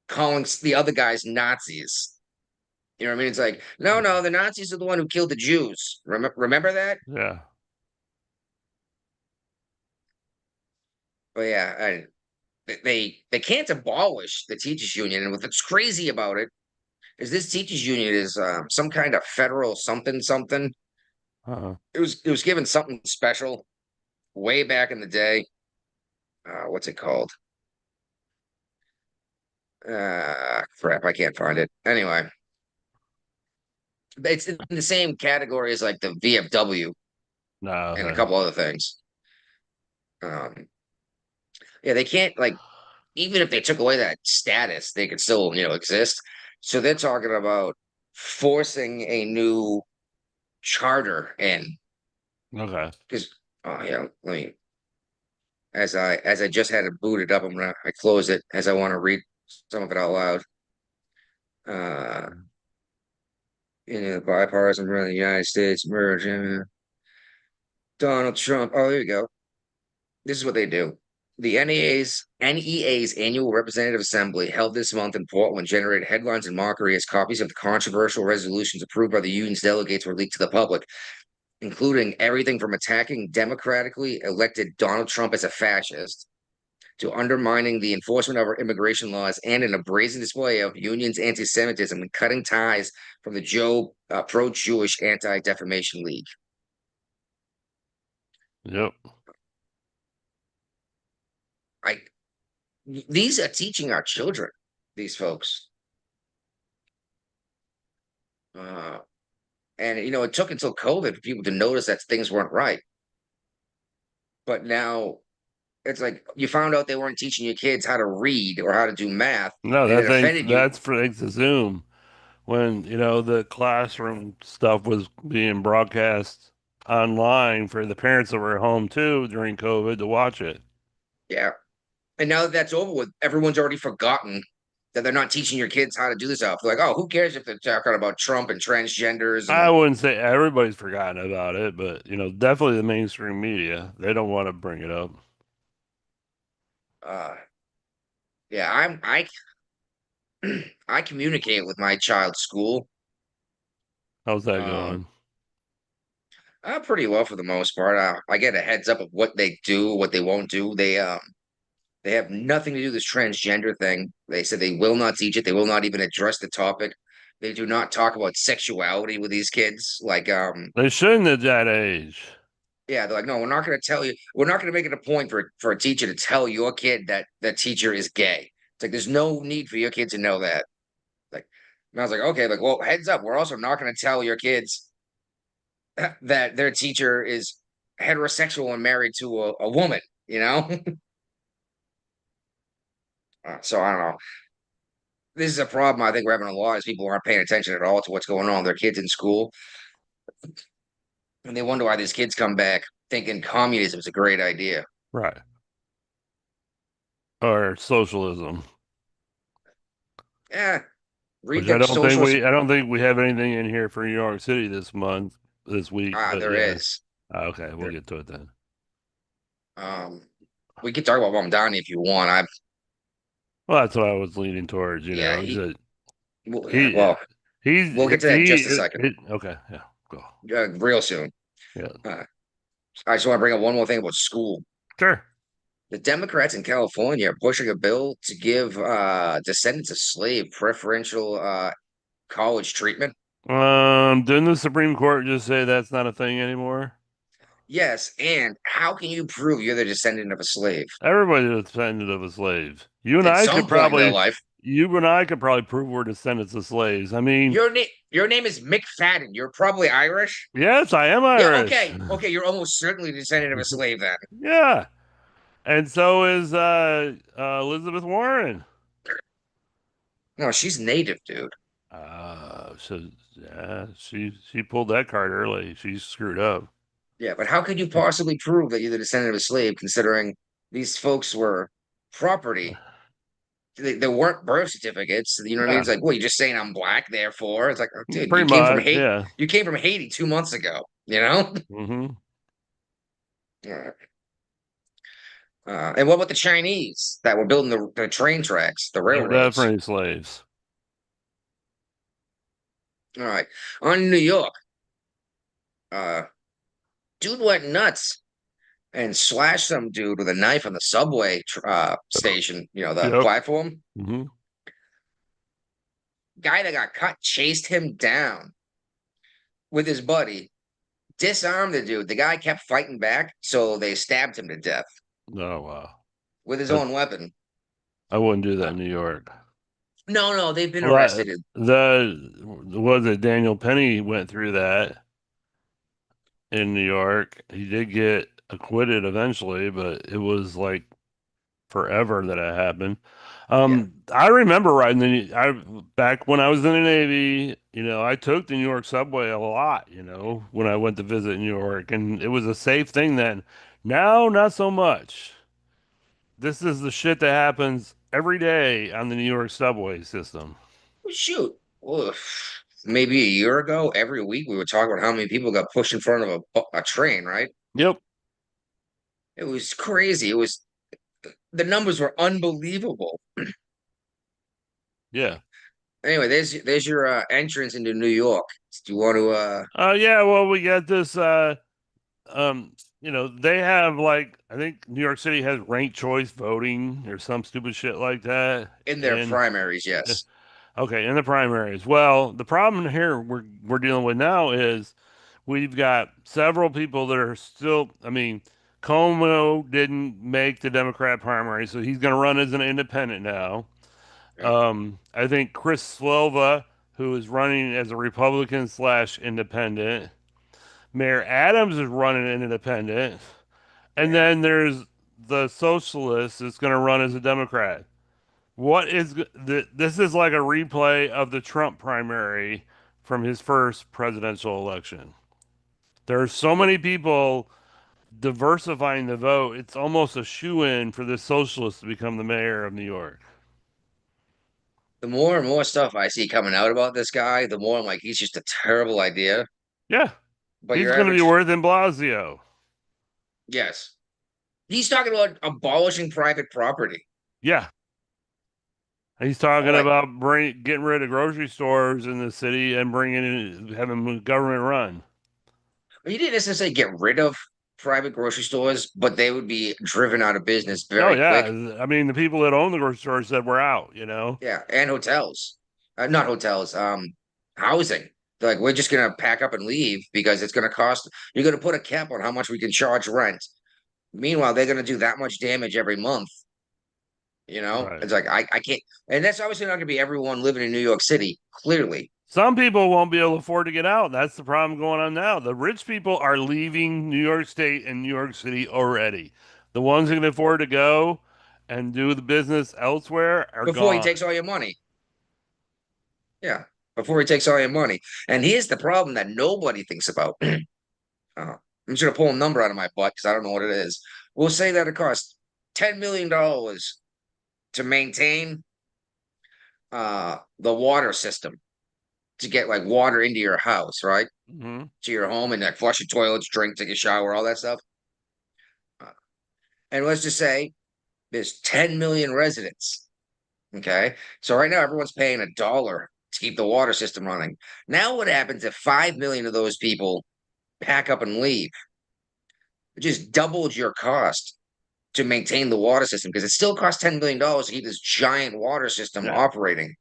calling the other guys Nazis. You know what I mean? It's like, no, the Nazis are the one who killed the Jews. Remember that? Yeah. But yeah, they can't abolish the teachers union, and what's crazy about it is this teachers union is some kind of federal something something. Uh-huh. It was given something special way back in the day. What's it called? Crap, I can't find it. Anyway, it's in the same category as like the VFW No. and a Okay. couple other things. Um, yeah, they can't like even if they took away that status, they could still exist. So they're talking about forcing a new charter in Okay. because oh yeah, let me as I just had it booted up, I close it as I want to read some of it out loud. Uh, the bipartisan for the United States merge. Donald Trump. Oh, there you go. This is what they do. The NEA's annual representative assembly held this month in Portland generated headlines and mockery as copies of the controversial resolutions approved by the union's delegates were leaked to the public, including everything from attacking democratically elected Donald Trump as a fascist to undermining the enforcement of our immigration laws and an brazen display of unions' anti-Semitism and cutting ties from the pro-Jewish Anti-Defamation League. Yep. These are teaching our children, these folks. And it took until COVID for people to notice that things weren't right. But now it's like you found out they weren't teaching your kids how to read or how to do math, No, and it offended you. that's for things to Zoom when, the classroom stuff was being broadcast online for the parents that were at home too during COVID to watch it. Yeah. And now that that's over with, everyone's already forgotten that they're not teaching your kids how to do this stuff. They're like, oh, who cares if they're talking about Trump and transgenders I and wouldn't say everybody's forgotten about it, but definitely the mainstream media, they don't want to bring it up. yeah, I communicate with my child's school How's that um going? pretty well for the most part. I get a heads up of what they do, what they won't do. They have nothing to do with this transgender thing. They said they will not teach it. They will not even address the topic. They do not talk about sexuality with these kids. Like, They shouldn't at that age. yeah, they're like, no, we're not going to tell you. We're not going to make it a point for a teacher to tell your kid that the teacher is gay. It's like there's no need for your kid to know that. Like, and I was like, okay, like, well, heads up, we're also not going to tell your kids that their teacher is heterosexual and married to a woman, you know? So I don't know. This is a problem I think we're having a lot is people aren't paying attention at all to what's going on with their kids in school. And they wonder why these kids come back thinking communism is a great idea. Right. Or socialism. Yeah. Read Which I the don't think socialist. I don't think we have anything in here for New York City this week. But There yeah. is. Okay, we'll get to it then. Um, we can talk about Mamdani if you want. Well, that's what I was leaning towards, you Yeah, know. yeah, He well, he's we'll get to that in just a second, okay, yeah, go. real soon. Yeah. I just want to bring up one more thing about school. Sure. The Democrats in California are pushing a bill to give descendants of slave preferential college treatment. Didn't the Supreme Court just say that's not a thing anymore? Yes, and how can you prove you're the descendant of a slave? Everybody's a descendant of a slave. You and At I some could point in their probably life, you and I could probably prove we're descendants of slaves. I mean, your name is McFadden. You're probably Irish. yes, I am Yeah, Irish. okay. You're almost certainly descendant of a slave then. Yeah. And so is Elizabeth Warren. No, she's native, dude. So yeah, she pulled that card early. She screwed up. Yeah, but how could you possibly prove that you're the descendant of a slave, considering these folks were property? They weren't birth certificates. You know what I mean? Yeah, It's like, well, you're just saying I'm black, therefore. It's like, oh, dude, pretty much. Yeah. You came from Haiti 2 months ago. You know? Mm-hmm. Yeah. And what about the Chinese that were building the train tracks, the They're railroads? definitely slaves. All right, on New York, uh, dude went nuts and slashed some dude with a knife on the subway station. You know, the Yep. platform. Mm-hmm. Guy that got cut chased him down with his buddy, disarmed the dude. The guy kept fighting back, so they stabbed him to death Oh wow. with his That's- own weapon. I wouldn't do that in New York. No, they've been Well, arrested. was it Daniel Penny went through that in New York. He did get acquitted eventually, but it was like forever that it happened. I remember back when I was in the Navy, you know, I took the New York subway a lot, you know, when I went to visit New York, and it was a safe thing then. Now, not so much. This is the shit that happens every day on the New York subway system. Shoot, well, maybe a year ago, every week we were talking about how many people got pushed in front of a train, right? Yep. It was crazy. The numbers were unbelievable. Yeah. Anyway, there's your entrance into New York. Do you want to Yeah, well, we got this you know, they have like I think New York City has ranked choice voting or some stupid shit like that. in their And primaries? Yes. okay, in the primaries. Well, the problem here we're dealing with now is we've got several people that are still, I mean, Cuomo didn't make the Democrat primary, so he's going to run as an independent now. I think Chris Silva, who is running as a Republican slash independent. Mayor Adams is running an independent. And then there's the socialist that's going to run as a Democrat. This is like a replay of the Trump primary from his first presidential election. There are so many people diversifying the vote. It's almost a shoe-in for the socialist to become the mayor of New York. The more and more stuff I see coming out about this guy, the more I'm like, he's just a terrible idea. Yeah, But he's your going to be average, worse than Blasio. yes, he's talking about abolishing private property. Yeah. He's talking Like- about getting rid of grocery stores in the city and having government run. He didn't necessarily say get rid of. private grocery stores, but they would be driven out of business Oh very yeah, quick. I mean the people that own the grocery stores said we're out. You know. Yeah, and hotels, not hotels, housing. They're like, we're just gonna pack up and leave because it's gonna cost. You're gonna put a cap on how much we can charge rent. Meanwhile, they're gonna do that much damage every month. Right. It's like I can't, and that's obviously not gonna be everyone living in New York City. Clearly, Some people won't be able to afford to get out. That's the problem going on now. The rich people are leaving New York State and New York City already. The ones who can afford to go and do the business elsewhere are before he gone. takes all your money. Yeah, before he takes all your money. And here's the problem that nobody thinks about. I'm just gonna pull a number out of my butt because I don't know what it is. We'll say that it costs $10 million to maintain the water system, to get like water into your house, right? Hmm. To your home, and like flush your toilets, drink, take a shower, all that stuff. Uh, And let's just say there's 10 million residents. Okay. So right now everyone's paying $1 to keep the water system running. Now what happens if 5 million of those people pack up and leave? It just doubled your cost to maintain the water system because it still costs $10 million to keep this giant water system Yeah. operating.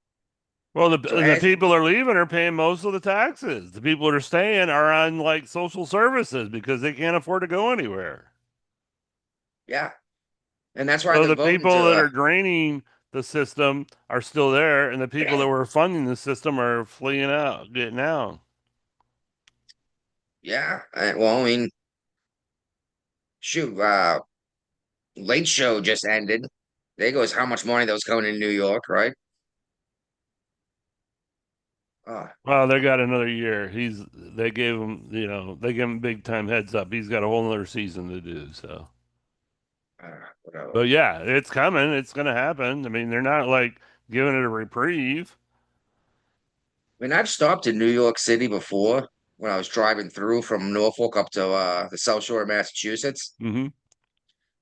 Well, So the as people that are leaving are paying most of the taxes. The people that are staying are on like social services because they can't afford to go anywhere. yeah, and that's why So they're the voting people to that are draining the system are still there, and the people that were funding the system are fleeing out, getting out. yeah. Well, I mean, shoot, Late Show just ended. There goes how much money that was coming in New York, right? Uh, Well, they got another year. They gave him, they gave him big time heads up. He's got a whole other season to do. So, Whatever. but yeah, it's coming. It's gonna happen. I mean, they're not like giving it a reprieve. I mean, I've stopped in New York City before when I was driving through from Norfolk up to the South Shore of Massachusetts. Hmm.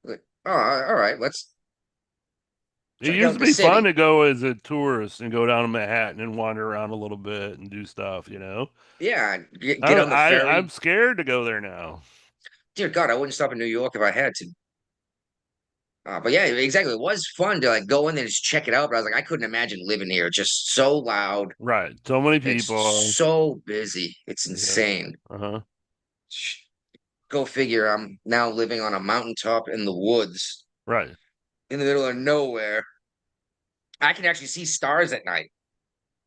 Like, oh, all right, let's It check used out to the be fun city. to go as a tourist and go down to Manhattan and wander around a little bit and do stuff. Yeah, get on the I'm ferry. scared to go there now. Dear God, I wouldn't stop in New York if I had to. But yeah, exactly. It was fun to like go in there and just check it out. But I was like, I couldn't imagine living here. It's just so loud. Right. So many It's people. so busy. It's Yeah. insane. Uh-huh. Go figure. I'm now living on a mountaintop in the woods Right. in the middle of nowhere. I can actually see stars at night.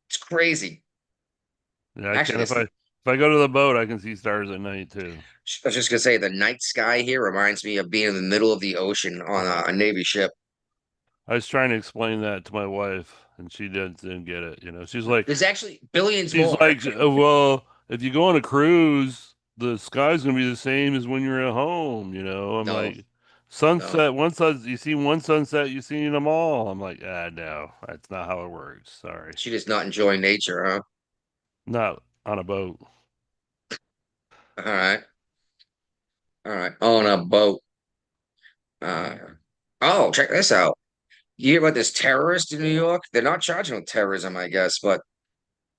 It's crazy. Yeah, I can Actually, if I go to the boat, I can see stars at night too. I was just gonna say the night sky here reminds me of being in the middle of the ocean on a Navy ship. I was trying to explain that to my wife, and she didn't get it. There's actually billions She's more. like, well, if you go on a cruise, the sky's gonna be the same as when you're at home. I'm No, like, no. sunset, you see one sunset, you see them all. I'm like, no, that's not how it works. Sorry, She does not enjoy nature, huh? not on a boat. All right, all right. On a boat. Uh, oh, check this out. You hear about this terrorist in New York? They're not charging with terrorism, I guess, but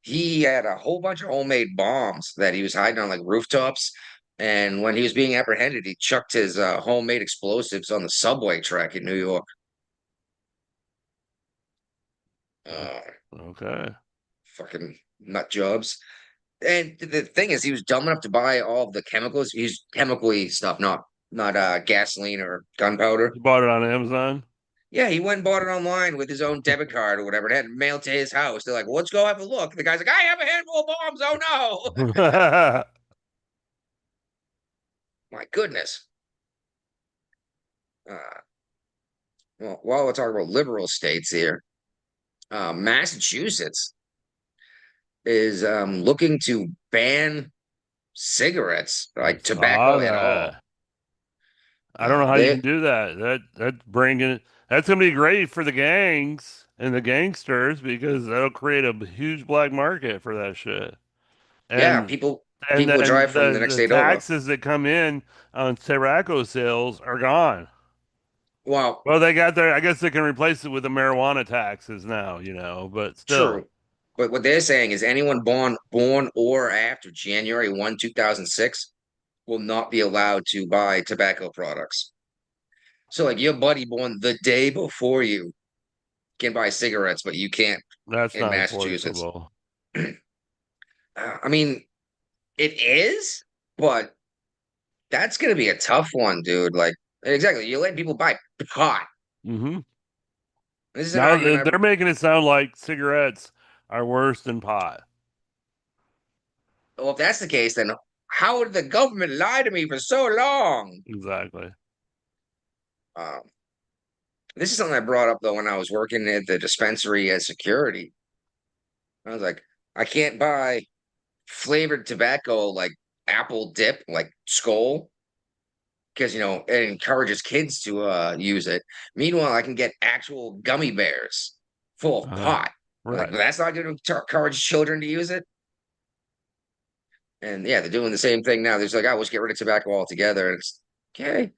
he had a whole bunch of homemade bombs that he was hiding on like rooftops. And when he was being apprehended, he chucked his homemade explosives on the subway track in New York. Oh, Uh, okay. Fucking nut jobs. And the thing is, he was dumb enough to buy all of the chemicals. He's chemically stuff, not gasoline or gunpowder. You bought it on Amazon? Yeah, he went and bought it online with his own debit card or whatever, and had it mailed to his house. They're like, well, let's go have a look. The guy's like, I have a handful of bombs. Oh no. My goodness. Uh, well, while we're talking about liberal states here, Massachusetts is looking to ban cigarettes, I like saw tobacco at all. that. I don't know how you They can do that. That's gonna be great for the gangs and the gangsters because that'll create a huge black market for that shit. Yeah, And people then drive from the next the state over. taxes that come in on tobacco sales are gone. Well, Well, I guess they can replace it with the marijuana taxes now, but still. true. But what they're saying is anyone born or after January 1, 2006, will not be allowed to buy tobacco products. So like your buddy born the day before you can buy cigarettes, but you can't That's in not Massachusetts. enforceable. I mean, it is, but that's gonna be a tough one, dude. Like exactly, you're letting people buy pot. Hmm. This is an Now argument. they're making it sound like cigarettes are worse than pot. Well, if that's the case, then how did the government lie to me for so long? Exactly. Um, this is something I brought up though when I was working at the dispensary as security. I was like, I can't buy flavored tobacco like apple dip, like Skoal, because it encourages kids to use it. Meanwhile, I can get actual gummy bears full of Uh, pot. Like right. that's not going to encourage children to use it. And yeah, they're doing the same thing now. There's like, I wish get rid of tobacco altogether. And it's okay,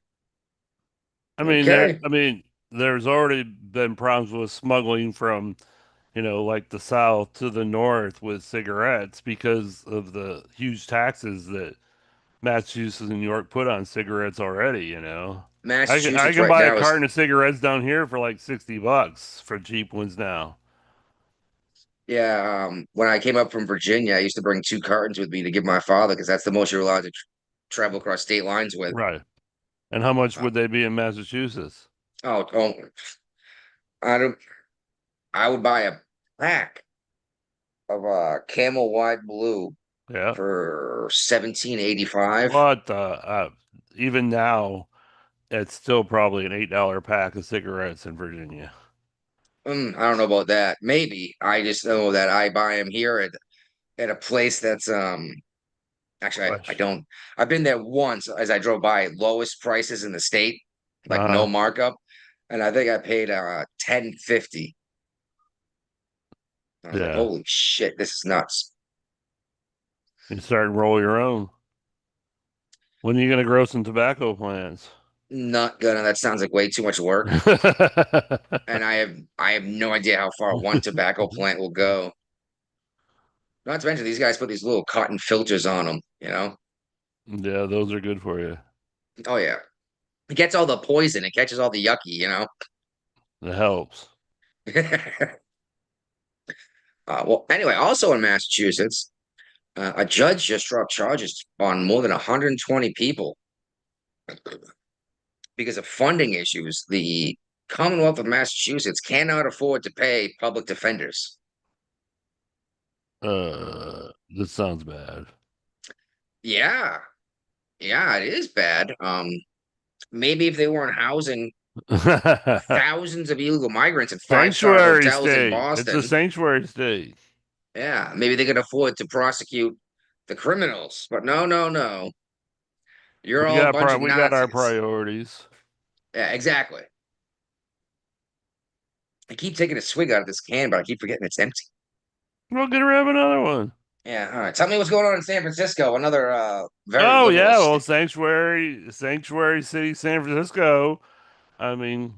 okay. I mean, there's already been problems with smuggling from, like the South to the North with cigarettes because of the huge taxes that Massachusetts and New York put on cigarettes already, I Massachusetts can right buy a now is carton of cigarettes down here for like $60 for cheap ones now. yeah. When I came up from Virginia, I used to bring 2 cartons with me to give my father because that's the most you're allowed to travel across state lines with. Right. And how much Uh, would they be in Massachusetts? oh, I don't. I would buy a pack of Camel White Blue Yeah. for 17.85. But even now, it's still probably an $8 pack of cigarettes in Virginia. I don't know about that. Maybe I just know that I buy them here at a place that's actually I Fresh. don't. I've been there once as I drove by lowest prices in the state, like no Uh, markup, and I think I paid 10.50. I was like, yeah. holy shit, this is nuts. You start and roll your own. When are you going to grow some tobacco plants? Not gonna. That sounds like way too much work, and I have no idea how far one tobacco plant will go. Not to mention these guys put these little cotton filters on them. Yeah, those are good for you. Oh yeah. It gets all the poison. It catches all the yucky. It helps. Well, anyway, also in Massachusetts, a judge just dropped charges on more than 120 people because of funding issues. The Commonwealth of Massachusetts cannot afford to pay public defenders. This sounds bad. Yeah, yeah, it is bad. Maybe if they weren't housing thousands of illegal migrants in five-star Sanctuary hotels in state. It's a Boston, sanctuary state. yeah, maybe they could afford to prosecute the criminals. But no, no, no. You're all a bunch of We got our Nazis. priorities. Yeah, exactly. I keep taking a swig out of this can, but I keep forgetting it's empty. We're gonna have another one. Yeah, all right. Tell me what's going on in San Francisco, another very Oh liberal yeah, well, state. sanctuary city, San Francisco. I mean,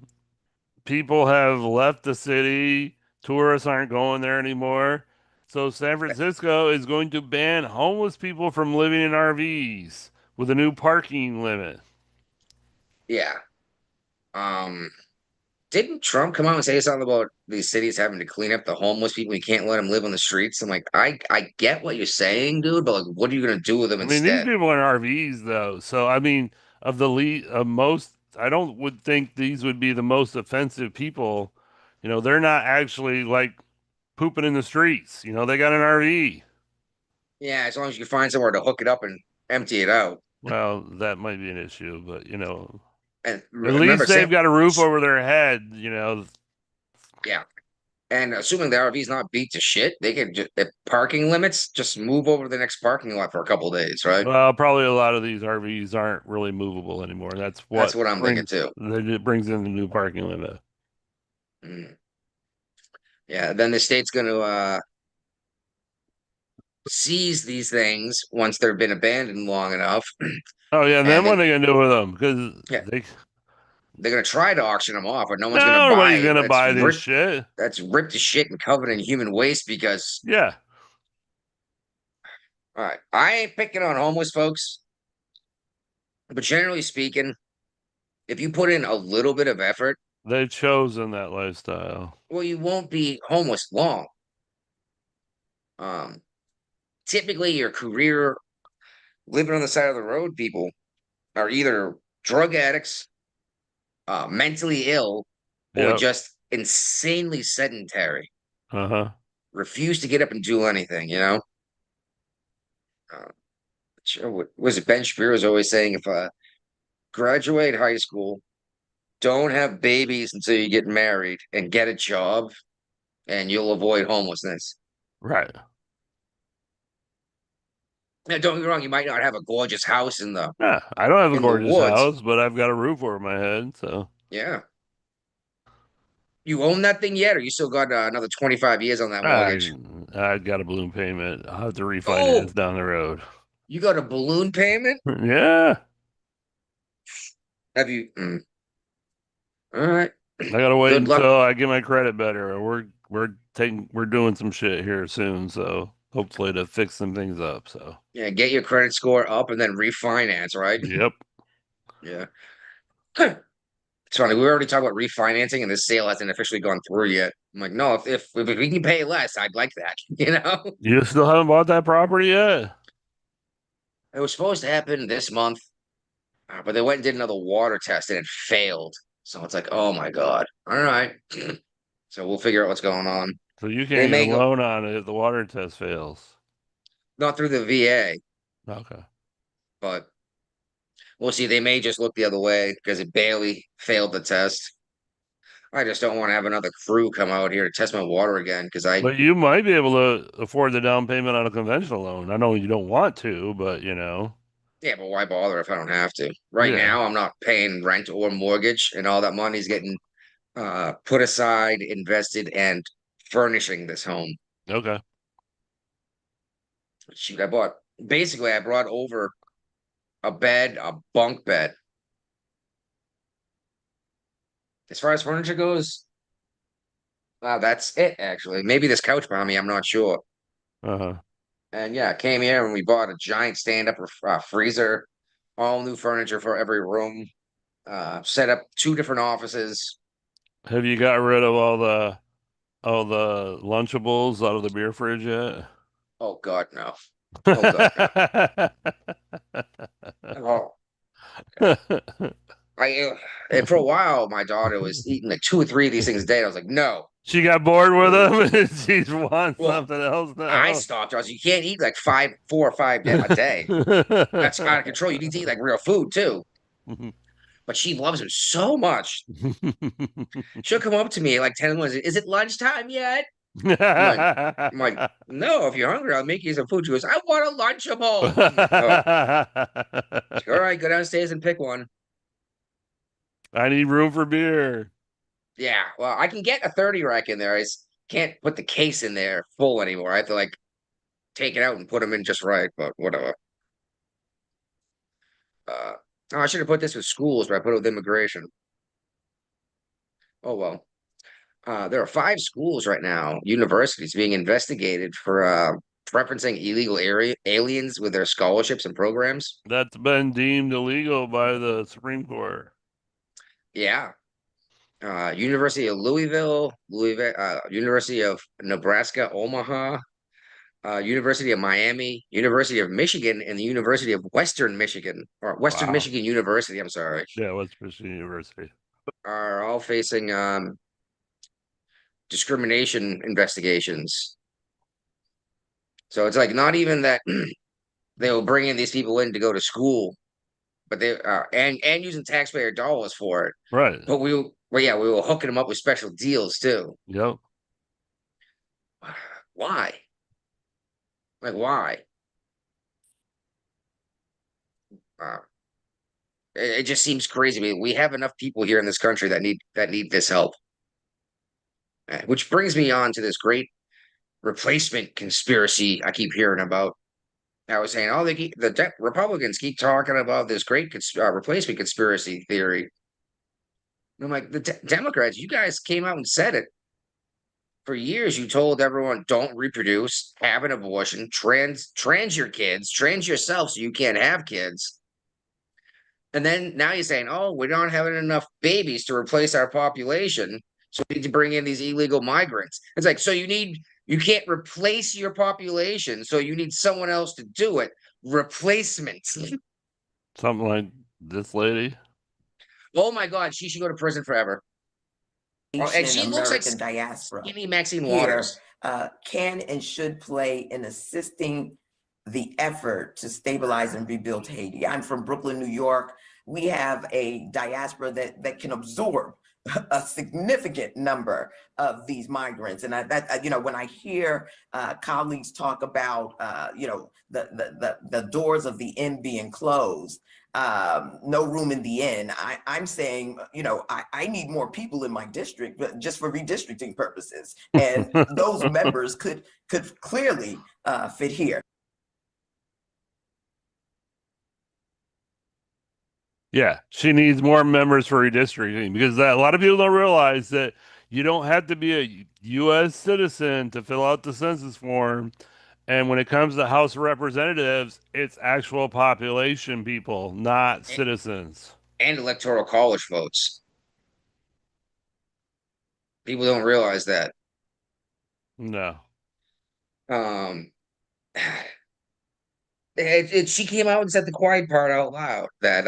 people have left the city. Tourists aren't going there anymore. So San Francisco is going to ban homeless people from living in RVs with a new parking limit. Yeah. Um, didn't Trump come out and say something about these cities having to clean up the homeless people? You can't let them live on the streets. I'm like, I get what you're saying, dude, but like, what are you gonna do with them I mean, these instead? people are in RVs though. So I mean, of the lead of most, I don't would think these would be the most offensive people. They're not actually like pooping in the streets. They got an RV. Yeah, as long as you can find somewhere to hook it up and empty it out. Well, that might be an issue, but And at remember, least they've Sam, got a roof over their head. yeah. And assuming the RV is not beat to shit, they can just if parking limits, just move over to the next parking lot for a couple of days, right? Well, probably a lot of these RVs aren't really movable anymore. That's That's what what I'm thinking brings too. that it brings in the new parking limit. Mm. Yeah, then the state's going to seize these things once they've been abandoned long enough, Oh yeah, and then and what then are they gonna do with them? Because yeah, they they're going to try to auction them off, but no one's going to buy nobody's it. gonna buy this shit. That's ripped to shit and covered in human waste because Yeah, all right, I ain't picking on homeless folks. But generally speaking, if you put in a little bit of effort, They've chosen that lifestyle. well, you won't be homeless long. Um, Typically, your career living on the side of the road people are either drug addicts, mentally ill, or Yep. just insanely sedentary, Uh-huh. refuse to get up and do anything, you know? What was it? Ben Shapiro's always saying if graduate high school, don't have babies until you get married and get a job, and you'll avoid homelessness. Right. Now, don't get me wrong, you might not have a gorgeous house Yeah. I don't have a in the gorgeous woods. house, but I've got a roof over my head, so Yeah. You own that thing yet, or you still got another 25 years on that mortgage? I got a balloon payment. I'll have to refinance Oh, down the road. you got a balloon payment? Yeah. Have you? All right. I gotta wait Good luck. until I get my credit better. We're doing some shit here soon, so hopefully to fix some things up. So Yeah, get your credit score up and then refinance, right? yep. Yeah. It's funny. We already talked about refinancing, and this sale hasn't officially gone through yet. I'm like, no, if we can pay less, I'd like that. You know, You still haven't bought that property yet? it was supposed to happen this month, but they went and did another water test and it failed. So it's like, oh my God. All right. So we'll figure out what's going on. So you They can't get may a go loan on it if the water test fails. not through the VA, Okay. but we'll see. They may just look the other way because it barely failed the test. I just don't want to have another crew come out here to test my water again because But you might be able to afford the down payment on a conventional loan. I know you don't want to, but yeah, but why bother if I don't have to? Right yeah. now, I'm not paying rent or mortgage, and all that money's getting put aside, invested, and furnishing this home. Okay. Shoot, I brought over a bed, a bunk bed. As far as furniture goes, that's it actually. Maybe this couch behind me, I'm not sure. Uh-huh. And yeah, came here and we bought a giant stand-up freezer, all new furniture for every room. Set up 2 different offices. Have you got rid of all the Lunchables out of the beer fridge yet? Oh God, no. Oh God, no. Oh, and for a while, my daughter was eating like 2 or 3 of these things a day. I was like, no. She got bored with them and she wants Well, something else I now. stopped her. I was like, you can't eat like 4 or 5 a day. That's out of control. You need to eat like real food too. But she loves it so much. She'll come up to me at like 10 in the morning. Is it lunchtime yet? I'm like, no, if you're hungry, I'll make you some food. She goes, I want a Lunchable. I'm like, oh. Like, all right, go downstairs and pick one. I need room for beer. Yeah, well, I can get a 30 rack in there. I just can't put the case in there full anymore. I have to like take it out and put them in just right, but whatever. Uh, oh, I should have put this with schools, but I put it with immigration. Oh well. There are 5 schools right now, universities being investigated for preferencing illegal area aliens with their scholarships and programs. That's been deemed illegal by the Supreme Court. Yeah. University of Louisville, University of Nebraska, Omaha, University of Miami, University of Michigan, and the University of Western Michigan, or Western Wow. Michigan University, I'm sorry, Yeah, West Virginia University. are all facing discrimination investigations. So it's like not even that they will bring in these people in to go to school, but they and using taxpayer dollars for it. Right. But we were hooking them up with special deals too. Yep. Why? Like why? Uh, it just seems crazy. I mean, we have enough people here in this country that need this help. Which brings me on to this great replacement conspiracy I keep hearing about. I was saying, oh, Republicans keep talking about this great replacement conspiracy theory. And I'm like, the Democrats, you guys came out and said it. For years, you told everyone, don't reproduce, have an abortion, trans your kids, trans yourself so you can't have kids. And then now you're saying, oh, we're not having enough babies to replace our population. So we need to bring in these illegal migrants. It's like, so you can't replace your population. So you need someone else to do it. Replacement. Something like this lady. Oh my God, she should go to prison forever. Oh, and she looks like American diaspora skinny Maxine here Waters. can and should play in assisting the effort to stabilize and rebuild Haiti. I'm from Brooklyn, New York. We have a diaspora that can absorb a significant number of these migrants. And when I hear colleagues talk about, the doors of the inn being closed, no room in the inn, I'm saying, I need more people in my district, but just for redistricting purposes. And those members could clearly fit here. Yeah, she needs more members for redistricting because a lot of people don't realize that you don't have to be a U.S. citizen to fill out the census form. And when it comes to House of Representatives, it's actual population people, not citizens. And electoral college votes. People don't realize that. No. She came out and said the quiet part out loud that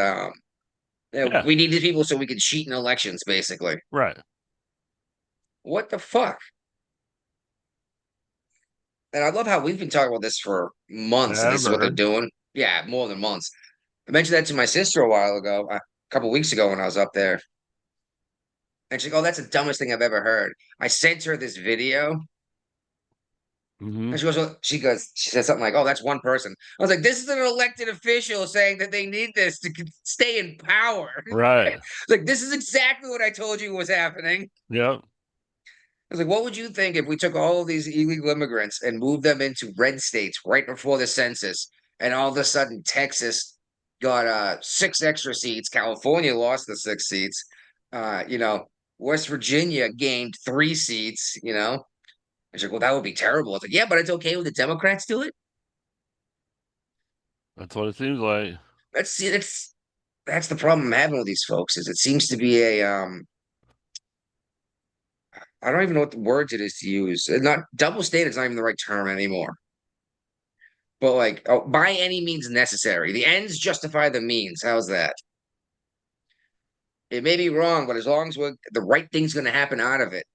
Yeah, we need these people so we can cheat in elections, basically. right. What the fuck? And I love how we've been talking about this for months, and this is what they're Ever. doing. Yeah, more than months. I mentioned that to my sister a while ago, a couple weeks ago when I was up there. And she's like, oh, that's the dumbest thing I've ever heard. I sent her this video. Hmm. And she said something like, oh, that's one person. I was like, this is an elected official saying that they need this to stay in power. Right. Like, this is exactly what I told you was happening. Yep. I was like, what would you think if we took all of these illegal immigrants and moved them into red states right before the census, and all of a sudden Texas got 6 extra seats, California lost the 6 seats, West Virginia gained 3 seats, I was like, well, that would be terrible. I was like, yeah, but it's okay when the Democrats do it. That's what it seems like. That's the problem I'm having with these folks is it seems to be I don't even know what the words it is to use. Not double standard's not even the right term anymore. But like, oh, by any means necessary. The ends justify the means. How's that? It may be wrong, but as long as the right thing's going to happen out of it.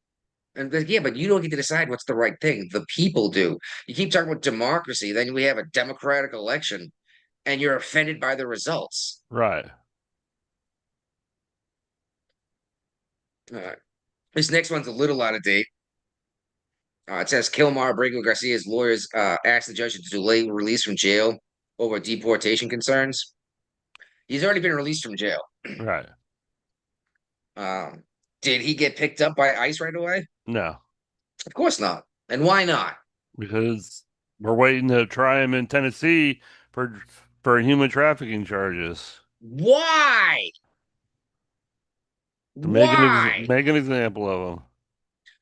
And yeah, but you don't get to decide what's the right thing. The people do. You keep talking about democracy, then we have a democratic election, and you're offended by the results. Right. This next one's a little out of date. It says Kilmar Abrego Garcia's lawyers asked the judge to delay release from jail over deportation concerns. He's already been released from jail. Right. Did he get picked up by ICE right away? No. Of course not. And why not? Because we're waiting to try him in Tennessee for human trafficking charges. Why? To Why? make an example of him.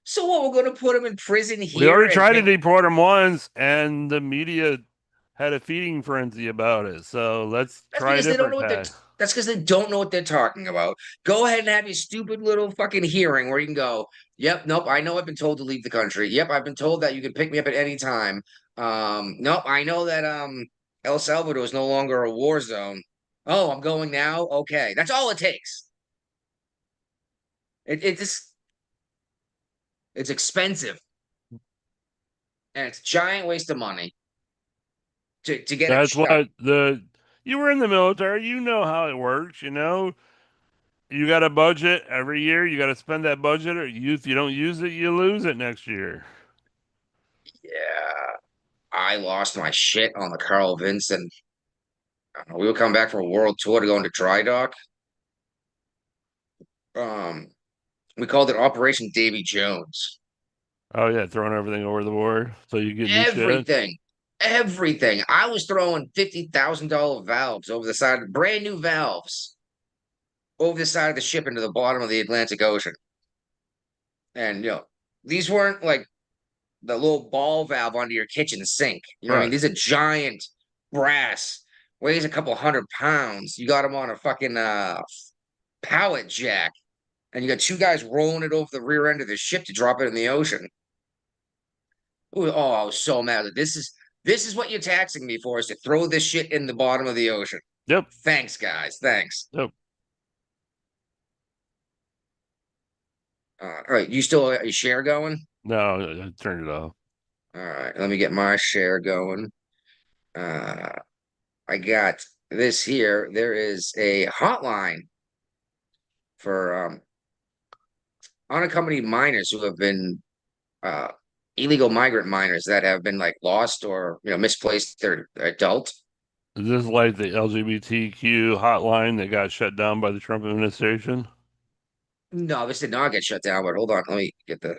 So what? We're going to put him in prison here. We already tried to deport him once, and the media had a feeding frenzy about it. So let's try a different tack. That's because they don't know what they're talking about. Go ahead and have your stupid little fucking hearing where you can go, yep, nope, I know I've been told to leave the country. Yep, I've been told that you can pick me up at any time. Nope, I know that El Salvador is no longer a war zone. Oh, I'm going now? Okay. That's all it takes. It's expensive. And it's a giant waste of money to get That's what you were in the military, you know how it works, you got a budget every year, you got to spend that budget, or if you don't use it, you lose it next year. Yeah, I lost my shit on the Carl Vinson. We would come back from a world tour to go into dry dock. We called it Operation Davy Jones. Oh yeah, throwing everything over the board so you get new shit. Everything. I was throwing $50,000 valves over the side, brand new valves over the side of the ship into the bottom of the Atlantic Ocean. And these weren't like the little ball valve under your kitchen sink. You know what I mean? These are giant brass weighs a couple 100 pounds. You got him on a fucking pallet jack, and you got two guys rolling it over the rear end of the ship to drop it in the ocean. Ooh, oh, I was so mad. This is what you're taxing me for, is to throw this shit in the bottom of the ocean. Yep. Thanks, guys. Thanks. Yep. All right, you still got your share going? No, I turned it off. All right, let me get my share going. I got this here. There is a hotline for unaccompanied minors who have been uh illegal migrant minors that have been like lost or misplaced their adult. Is this like the LGBTQ hotline that got shut down by the Trump administration? No, this did not get shut down, but hold on, let me get the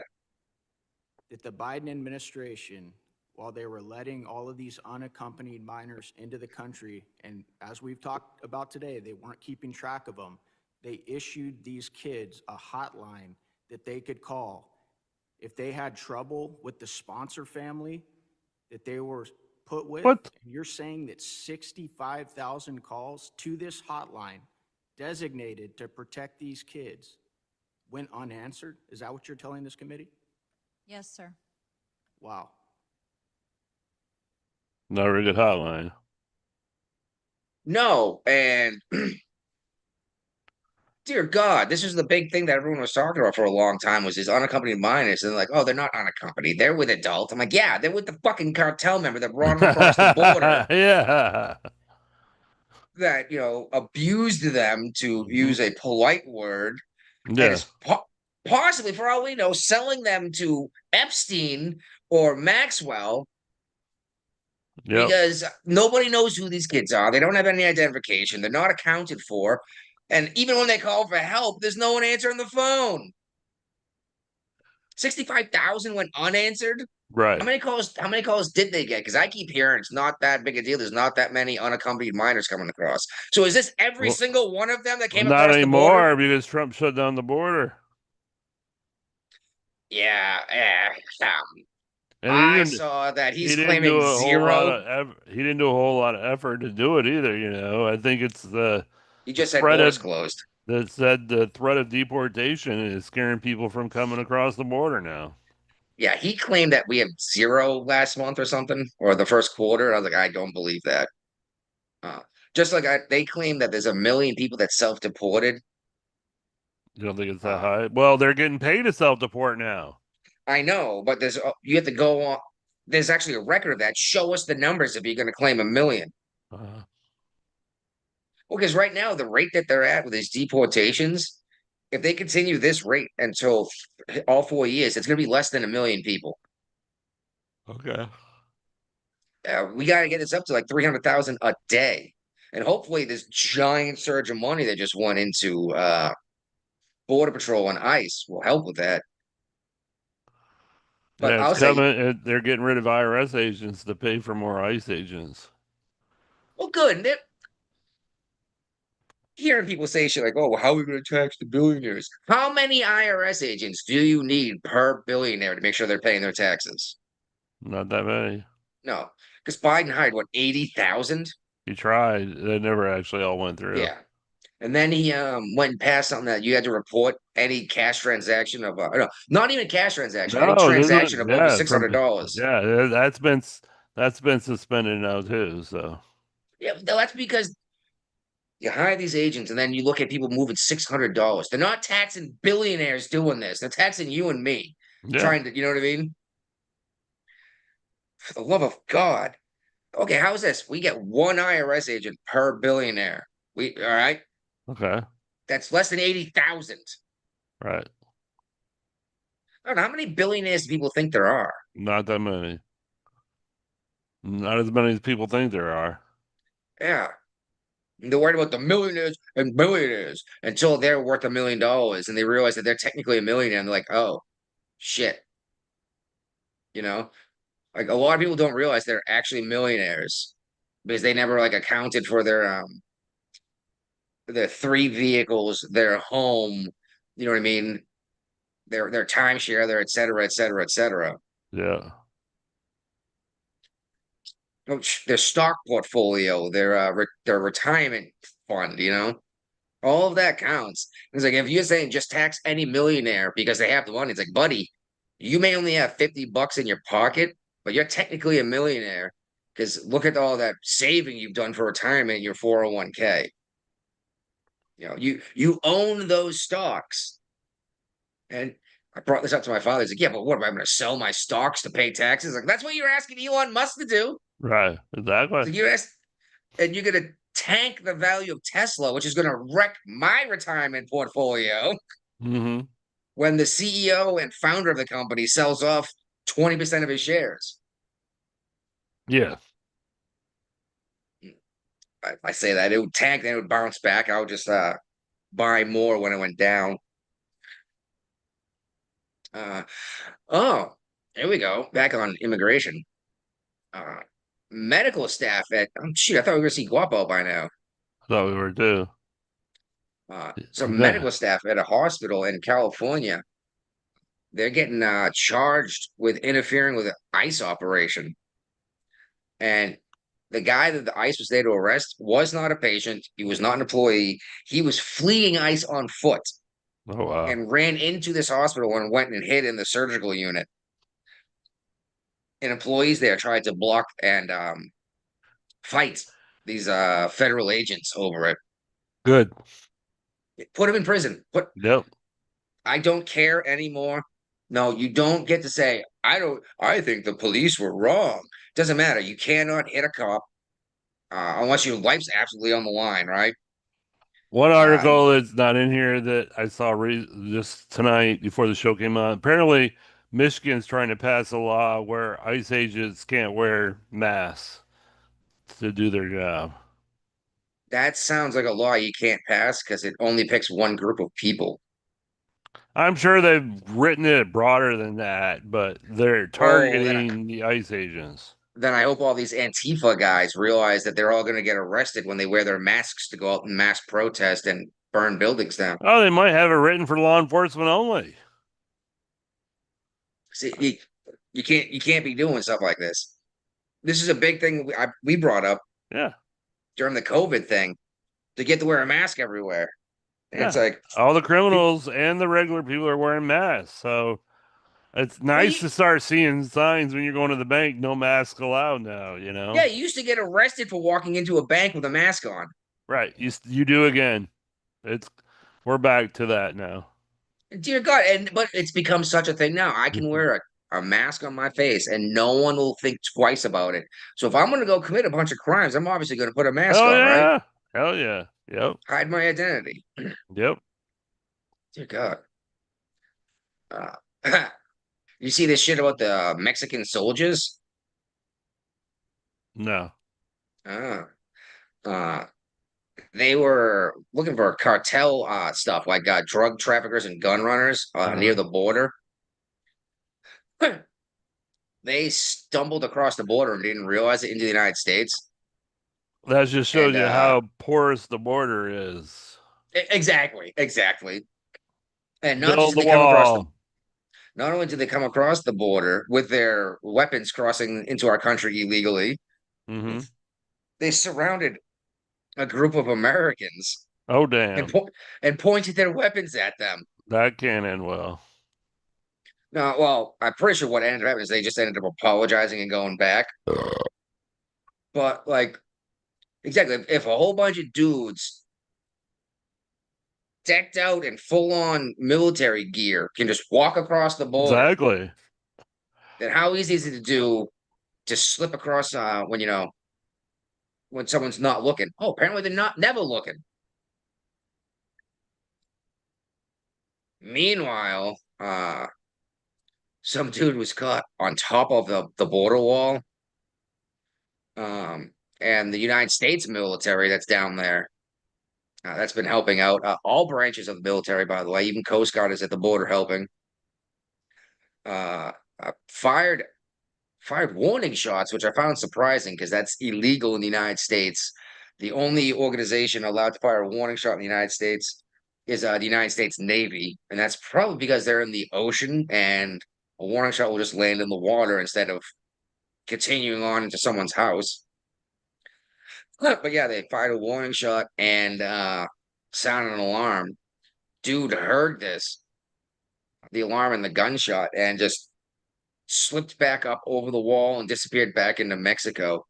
That the Biden administration, while they were letting all of these unaccompanied minors into the country, and as we've talked about today, they weren't keeping track of them, they issued these kids a hotline that they could call if they had trouble with the sponsor family that they were put with. What? And you're saying that 65,000 calls to this hotline designated to protect these kids went unanswered? Is that what you're telling this committee? Yes, sir. Wow. Not a very good hotline. no, and dear God, this is the big thing that everyone was talking about for a long time, was these unaccompanied minors. And like, oh, they're not unaccompanied. They're with adults. I'm like, yeah, they're with the fucking cartel member that brought them across the border Yeah. that, abused them, to Mhm. use a polite word, and Yeah. is possibly, for all we know, selling them to Epstein or Maxwell, Yep. because nobody knows who these kids are. They don't have any identification. They're not accounted for. And even when they call for help, there's no one answering the phone. 65,000 went unanswered. Right. How many calls did they get? Because I keep hearing it's not that big a deal. There's not that many unaccompanied minors coming across. So is this every Well, single one of them that came Not across the border? anymore because Trump shut down the border. Yeah, And I saw that he he's didn't do claiming a whole lot zero. of he didn't do a whole lot of effort to do it either. I think it's the He just said threat borders of closed. that said the threat of deportation is scaring people from coming across the border now. Yeah, he claimed that we have zero last month or something, or the first quarter. I was like, I don't believe that. Uh, just like they claim that there's 1 million people that self-deported. You don't think it's that Uh, high? Well, they're getting paid to self-deport now. I know, but you have to go on. There's actually a record of that. Show us the numbers if you're going to claim 1 million. Uh, Well, because right now the rate that they're at with these deportations, if they continue this rate until all 4 years, it's going to be less than 1 million people. okay. We got to get this up to like 300,000 a day, and hopefully this giant surge of money that just went into Border Patrol and ICE will help with that. But Yeah, I'll it's say, coming. They're getting rid of IRS agents to pay for more ICE agents. well, good. Hearing people say shit like, "Oh, well, how are we going to tax the billionaires?" How many IRS agents do you need per billionaire to make sure they're paying their taxes? Not that many. No, because Biden hired what, 80,000? He tried. They never actually all went through. Yeah, and then he went and passed something that you had to report any cash transaction of no, not even cash transaction, any No, this transaction is of over yeah, $600. yeah, that's been suspended now too. So Yeah, no, that's because you hire these agents and then you look at people moving $600. They're not taxing billionaires doing this. They're taxing you and me yeah, trying to, you know what I mean? For the love of God. Okay, how's this? We get one IRS agent per billionaire. All right. okay, That's less than 80,000. right. I don't know how many billionaires do people think there are. Not that many. Not as many as people think there are. Yeah. They're worried about the millionaires and billionaires until they're worth $1 million and they realize that they're technically a millionaire and they're like, oh, shit. You know, like a lot of people don't realize they're actually millionaires because they never like accounted for their 3 vehicles, their home, you know what I mean? Their timeshare, their et cetera, et cetera, et cetera. Yeah. their stock portfolio, their retirement fund, all of that counts. It's like if you're saying just tax any millionaire because they have the money, it's like, buddy, you may only have $50 in your pocket, but you're technically a millionaire because look at all that saving you've done for retirement in your 401k. You own those stocks. And I brought this up to my father. He's like, yeah, but what am I going to sell my stocks to pay taxes? Like, that's what you're asking Elon Musk to do. Right. So Exactly. and you're going to tank the value of Tesla, which is going to wreck my retirement portfolio Mm-hmm. when the CEO and founder of the company sells off 20% of his shares. Yeah. I say that it would tank, then it would bounce back. I would just buy more when it went down. Oh, here we go. Back on immigration. Medical staff at shoot, I thought we were gonna see Guapo by now. Thought we were too. Some Yeah. medical staff at a hospital in California, they're getting charged with interfering with an ICE operation. And the guy that the ICE was there to arrest was not a patient. He was not an employee. He was fleeing ICE on foot Oh wow. and ran into this hospital and went and hid in the surgical unit. And employees there tried to block and fight these federal agents over it. Good. Put him in prison. Yep. I don't care anymore. No, you don't get to say, I think the police were wrong. Doesn't matter. You cannot hit a cop unless your life's absolutely on the line, right? One article that's not in here that I saw just tonight before the show came on. Apparently, Michigan's trying to pass a law where ICE agents can't wear masks to do their job. That sounds like a law you can't pass because it only picks one group of people. I'm sure they've written it broader than that, but they're targeting the ICE agents. Then I hope all these Antifa guys realize that they're all going to get arrested when they wear their masks to go out and mass protest and burn buildings down. Oh, they might have it written for law enforcement only. See, you can't be doing stuff like this. This is a big thing we brought up Yeah. during the COVID thing to get to wear a mask everywhere. And it's Yeah. like All the criminals and the regular people are wearing masks. So it's nice to start seeing signs when you're going to the bank, no mask allowed now, yeah, you used to get arrested for walking into a bank with a mask on. Right. You do again. We're back to that now. Dear God, but it's become such a thing now. I can wear a mask on my face and no one will think twice about it. So if I'm going to go commit a bunch of crimes, I'm obviously going to put a mask on, right? Hell yeah. Yep. Hide my identity. Yep. Dear God. You see this shit about the Mexican soldiers? No. They were looking for cartel stuff like drug traffickers and gun runners near the border. They stumbled across the border and didn't realize it into the United States. That just shows you how porous the border is. Exactly. And not Build just the wall. not only did they come across the border with their weapons crossing into our country illegally, they surrounded a group of Americans. Oh, damn. And pointed their weapons at them. That can't end well. No, well, I'm pretty sure what ended up happening is they just ended up apologizing and going back. But like, exactly, if a whole bunch of dudes decked out in full-on military gear can just walk across the border, Exactly. then how easy is it to do to slip across when someone's not looking? Oh, apparently they're never looking. Meanwhile, some dude was caught on top of the border wall. And the United States military that's down there, that's been helping out. All branches of the military, by the way, even Coast Guard is at the border helping. Fired warning shots, which I found surprising because that's illegal in the United States. The only organization allowed to fire a warning shot in the United States is the United States Navy, and that's probably because they're in the ocean and a warning shot will just land in the water instead of continuing on into someone's house. But yeah, they fired a warning shot and sounded an alarm. Dude heard the alarm and the gunshot, and just slipped back up over the wall and disappeared back into Mexico.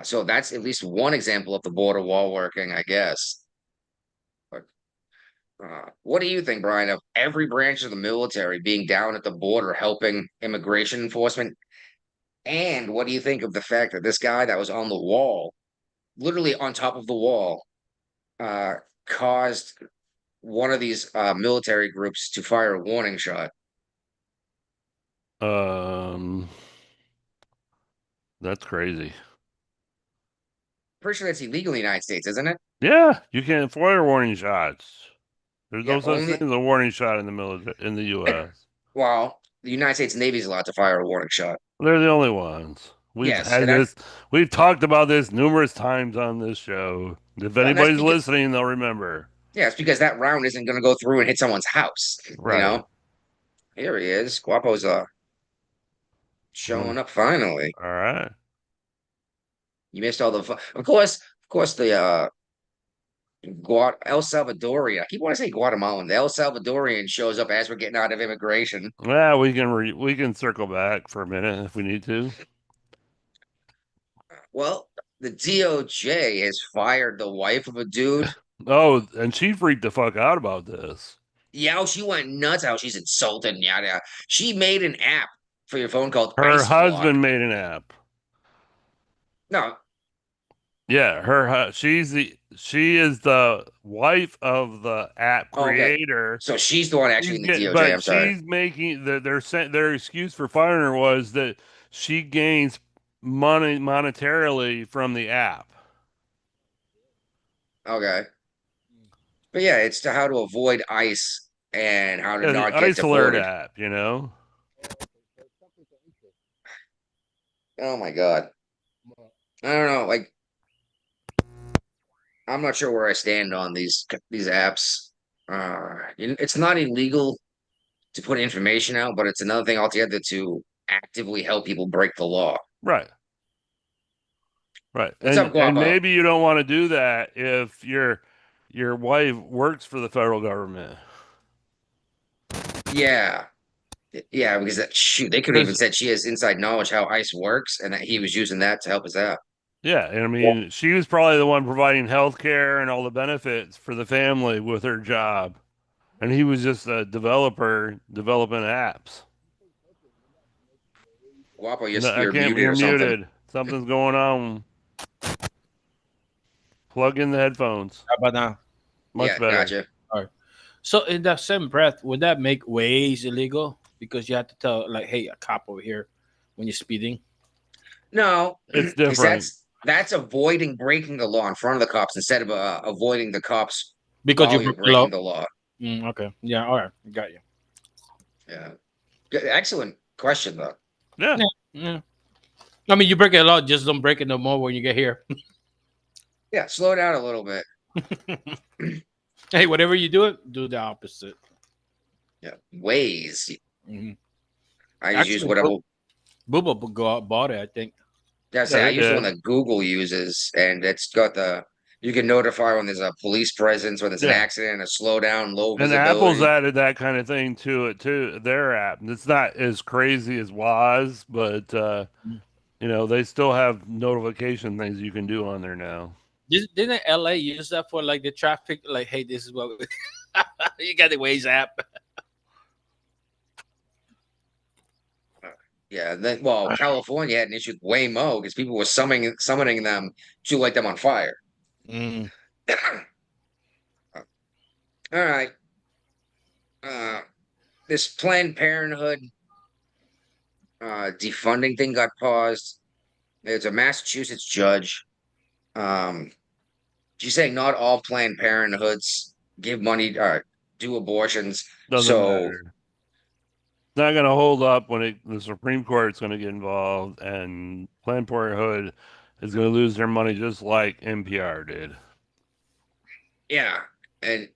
So that's at least one example of the border wall working, I guess. But what do you think, Brian, of every branch of the military being down at the border helping immigration enforcement? And what do you think of the fact that this guy that was on the wall, literally on top of the wall, caused one of these military groups to fire a warning shot? That's crazy. Pretty sure that's illegal in the United States, isn't it? Yeah, you can't fire warning shots. There's Yeah, no such only- thing as a warning shot in the military in the U.S. Well, the United States Navy is allowed to fire a warning shot. They're the only ones. We've Yes, had and I- this. We've talked about this numerous times on this show. If that's anybody's because- listening, they'll remember. Yeah, it's because that round isn't going to go through and hit someone's house. Right. You know, here he is. Guapo's showing up finally. All right. You missed all the fun. Of course, the El Salvadorian. I keep wanting to say Guatemalan. The El Salvadorian shows up as we're getting out of immigration. Yeah, we can circle back for a minute if we need to. Well, the DOJ has fired the wife of a dude. Oh, and she freaked the fuck out about this. Yeah, she went nuts. How she's insulted and yada yada. She made an app for your phone called Her Ice husband Block. made an app. No, Yeah, she is the wife of the app Okay. creator. so she's the one actually in the DOJ. But I'm sorry. she's making their excuse for firing her was that she gains money monetarily from the app. Okay. But yeah, it's to how to avoid ICE and how to Yeah, not the get Ice Alert deported. app, you know. Oh my God. I don't know. Like, I'm not sure where I stand on these apps. It's not illegal to put information out, but it's another thing altogether to actively help people break the law. Right. Right. What's and, up, Guapo? and maybe you don't want to do that if your wife works for the federal government. Yeah. Yeah, because they could have even Because- said she has inside knowledge how ICE works and that he was using that to help us out. Yeah, and I mean, she was probably the one providing health care and all the benefits for the family with her job. And he was just a developer developing apps. Guapo, No, you're muted you're or something. muted. Something's going on. Plug in the headphones. How about now? Much Yeah, better. gotcha. So in that same breath, would that make Waze illegal? Because you have to tell, like, hey, a cop over here when you're speeding. No, It's 'cause different. that's avoiding breaking the law in front of the cops instead of avoiding the cops Because while you you're broke the law. breaking the law. Okay. Yeah. All right. Got you. Yeah. Good- Excellent question, though. Yeah. Yeah. I mean, you break it a lot. Just don't break it no more when you get here. Yeah, slow down a little bit. Hey, whatever you do do the opposite. Yeah, ways. Mm-hmm. I just use Actually, whatever. Booba bought it, I think. That's Yeah, I they use the did. one that Google uses, and it's got you can notify when there's a police presence, when there's an Yeah. accident, a slowdown, low And visibility. Apple's added that kind of thing to it too. Their app. It's not as crazy as Woz, but they still have notification things you can do on there now. Didn't LA use that for like the traffic? Like, hey, this is what you got the Waze app. Yeah, California had an issue with Waymo because people were summoning them to light them on fire. Mm. All right. This Planned Parenthood defunding thing got paused. It's a Massachusetts judge. She's saying not all Planned Parenthoods give money do abortions. Doesn't So matter. It's not going to hold up when the Supreme Court's going to get involved, and Planned Parenthood is going to lose their money just like NPR did. yeah, and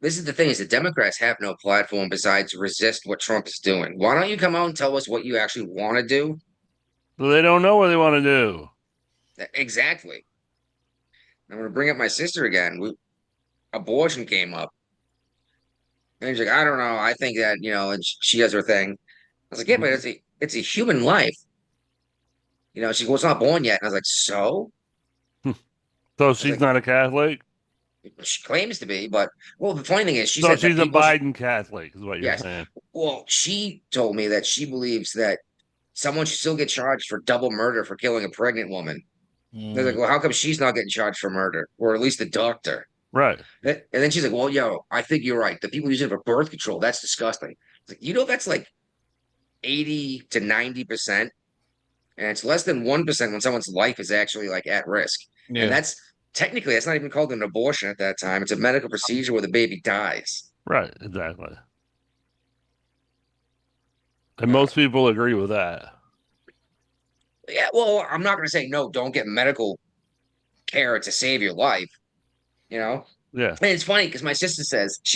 this is the thing: is the Democrats have no platform besides resist what Trump is doing. Why don't you come out and tell us what you actually want to do? But they don't know what they want to do. Exactly. I'm going to bring up my sister again. Abortion came up, and she's like, "I don't know. I think that and she has her thing." I was like, "Yeah, but it's a human life." She was not born yet, and I was like, "So." So she's not a Catholic. She claims to be, but the funny thing is, she So said that she's a people Biden Catholic, is what you're Yes. saying. Well, she told me that she believes that someone should still get charged for double murder for killing a pregnant woman. They're like, well, how come she's not getting charged for murder, or at least the doctor? Right. And then she's like, well, I think you're right. The people using it for birth control, that's disgusting. It's like, that's like 80 to 90%, and it's less than 1% when someone's life is actually like at risk. Yeah. And that's not even called an abortion at that time. It's a medical procedure where the baby dies. Right. Exactly. And most people agree with that. Yeah, well, I'm not going to say no, don't get medical care to save your life, Yeah. And it's funny because my sister says, I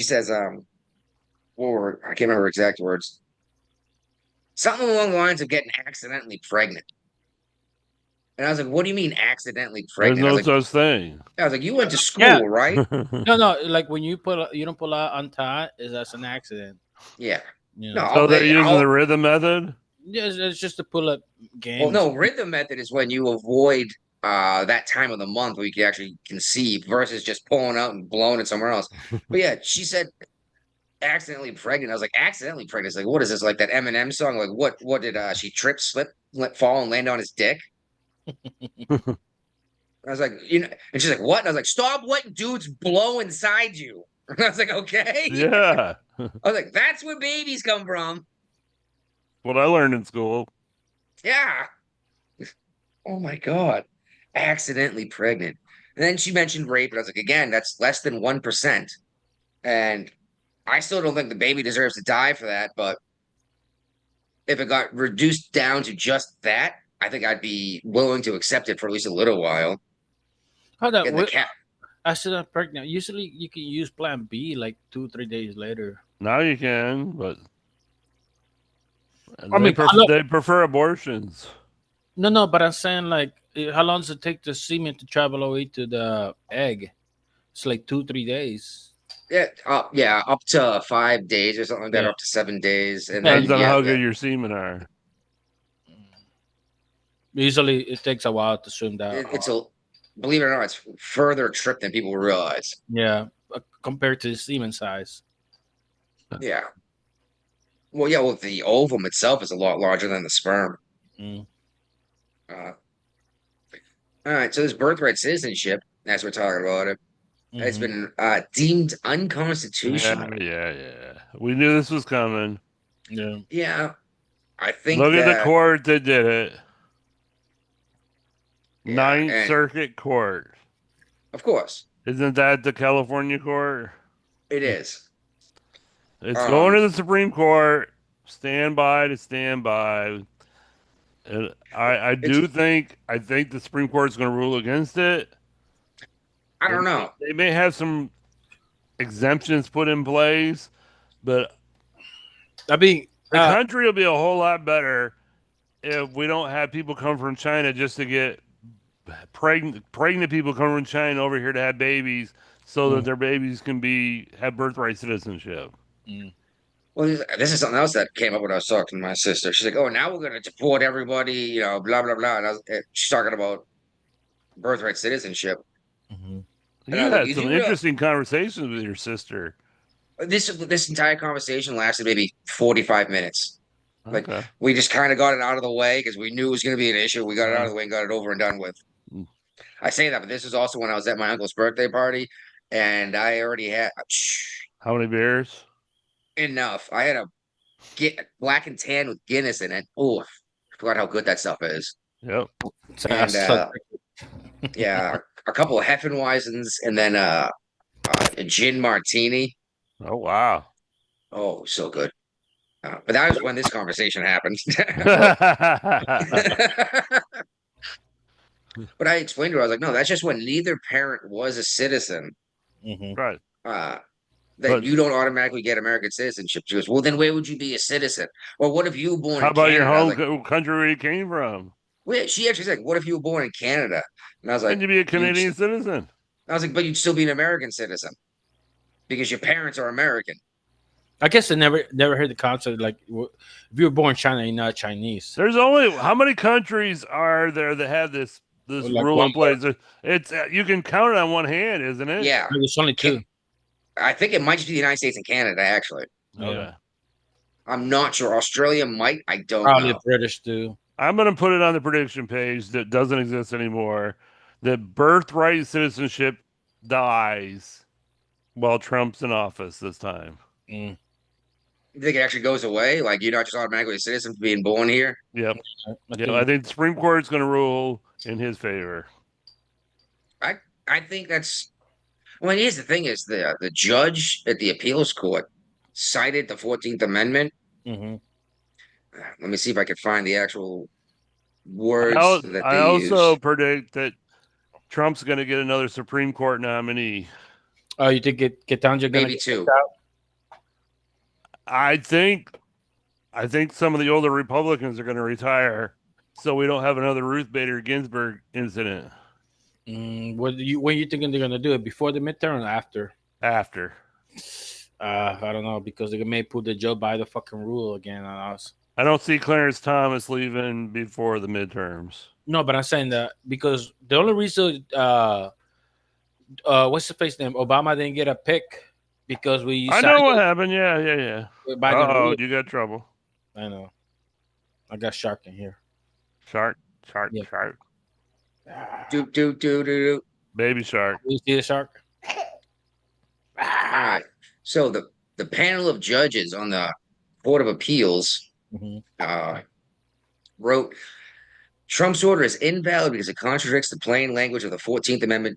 can't remember her exact words. Something along the lines of getting accidentally pregnant. And I was like, what do you mean accidentally There's pregnant? no I was like, such thing. you went to school, Yeah. right? No, like when you don't pull out untied, is that's an accident. Yeah. You No, know? So they're I'll- using the rhythm method? Yeah, it's just a pull up game. Well, no, rhythm method is when you avoid that time of the month where you can actually conceive versus just pulling out and blowing it somewhere else. But yeah, she said accidentally pregnant. I was like, accidentally pregnant. It's like, what is this? Like that Eminem song? Like what did she trip, slip, fall, and land on his dick? I was like, and she's like, what? And I was like, stop letting dudes blow inside you. And I was like, okay. Yeah. I was like, that's where babies come from. What I learned in school. Yeah. Oh my God. Accidentally pregnant. And then she mentioned rape, and I was like, again, that's less than 1%. And I still don't think the baby deserves to die for that, but if it got reduced down to just that, I think I'd be willing to accept it for at least a little while. Hold on. And the cat, Accident pregnant. Usually you can use plan B like 2-3 days later. Now you can, but I mean, they prefer abortions. No, but I'm saying like, how long does it take the semen to travel away to the egg? It's like 2-3 days. yeah, up to 5 days or something like that, Yeah. up to 7 days. And Depends then on how good your semen are. Usually it takes a while to swim that. it's believe it or not, it's further trip than people realize. Yeah, compared to the semen size. Yeah. Well, the ovum itself is a lot larger than the sperm. Mm. All right, so this birthright citizenship, as we're talking about it, has Mhm. been deemed unconstitutional. Yeah. We knew this was coming. Yeah. Yeah, I think Look at that the court that did it. Yeah, Ninth and- Circuit Court. of course, Isn't that the California court? it is. It's Um, going to the Supreme Court. Stand by to stand by. And I think the Supreme Court is going to rule against it. I don't know. They may have some exemptions put in place, but I mean, the country will be a whole lot better if we don't have people come from China just to get pregnant people come from China over here to have babies so that their babies can have birthright citizenship. Well, this is something else that came up when I was talking to my sister. She's like, "Oh, now we're going to deport everybody," blah blah blah. And she's talking about birthright citizenship. You And I was like, had "You some do know- interesting conversations with your sister. This entire conversation lasted maybe 45 minutes. Like, Okay. we just kind of got it out of the way because we knew it was going to be an issue. We got it out of the way and got it over and done with. Mm. I say that, but this is also when I was at my uncle's birthday party, and I already had How many beers? enough. I had a black and tan with Guinness in it. Oh, I forgot how good that stuff is. Yep. And yeah, a couple of Heffenweisens, and then a gin martini. Oh wow. Oh, so good. But that was when this conversation happened. But I explained to her, I was like, no, that's just when neither parent was a citizen. Mhm. Right. that But you don't automatically get American citizenship. She goes, well, then where would you be a citizen? Or what if you were born how in about your Canada? I was home like, country where you came from? well, she actually said, what if you were born in Canada? And I was Then like, you be a you'd, Canadian citizen. I was like, but you'd still be an American citizen because your parents are American. I guess I never heard the concept like if you were born in China, you're not Chinese. There's only how many countries are there that have this Like rule one in place? It's you can count it on one hand, isn't it? Yeah. There's only two. I think it might just be the United States and Canada, actually. Okay. I'm not sure. Australia might. I don't Probably know. British too. I'm gonna put it on the prediction page that doesn't exist anymore. That birthright citizenship dies while Trump's in office this time. Mm. You think it actually goes away? Like you're not just automatically a citizen for being born here? Yep. I Yeah, I think the Supreme Court's going to rule in his favor. I think that's. Well, here's the thing: is the judge at the appeals court cited the 14th Amendment. Mhm. Let me see if I can find the actual words that I they also use. predict that Trump's going to get another Supreme Court nominee. Oh, you think Ketanji gonna Maybe get two. kicked out? I think some of the older Republicans are going to retire, so we don't have another Ruth Bader Ginsburg incident. When you thinking they're gonna do it before the midterm or after? After. I don't know because they may put the Joe Biden fucking rule again on us. I don't see Clarence Thomas leaving before the midterms. No, but I'm saying that because the only reason what's the face name? Obama didn't get a pick because we. I know what happened. Yeah. Biden Oh, rule. you got trouble. I know. I got shark in here. Shark. Yeah. Shark. Do. Baby shark. You see the shark? All right. So the panel of judges on the Court of Appeals wrote Trump's order is invalid because it contradicts the plain language of the 14th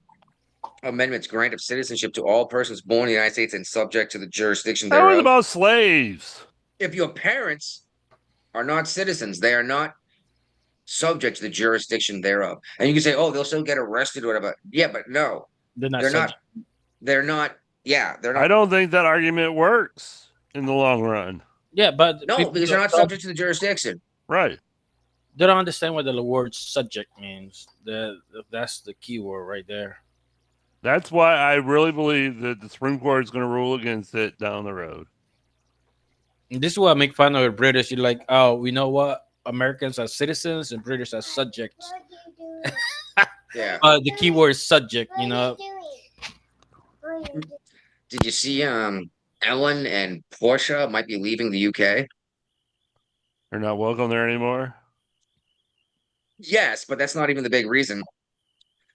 Amendment's grant of citizenship to all persons born in the United States and subject to the jurisdiction That was thereof. about slaves. If your parents are not citizens, they are not subject to the jurisdiction thereof. And you can say, oh, they'll still get arrested or whatever. Yeah, but no, They're not. they're not. subject. They're not. Yeah, they're not. I don't think that argument works in the long run. Yeah, but No, people because they're not don't- subject to the jurisdiction. Right. They don't understand what the word subject means. That's the key word right there. That's why I really believe that the Supreme Court is going to rule against it down the road. And this is why I make fun of the British. You're like, oh, we know what Americans are citizens and British are subjects. Yeah. The key word is subject. You know. Did you see Ellen and Portia might be leaving the UK? They're not welcome there anymore. Yes, but that's not even the big reason.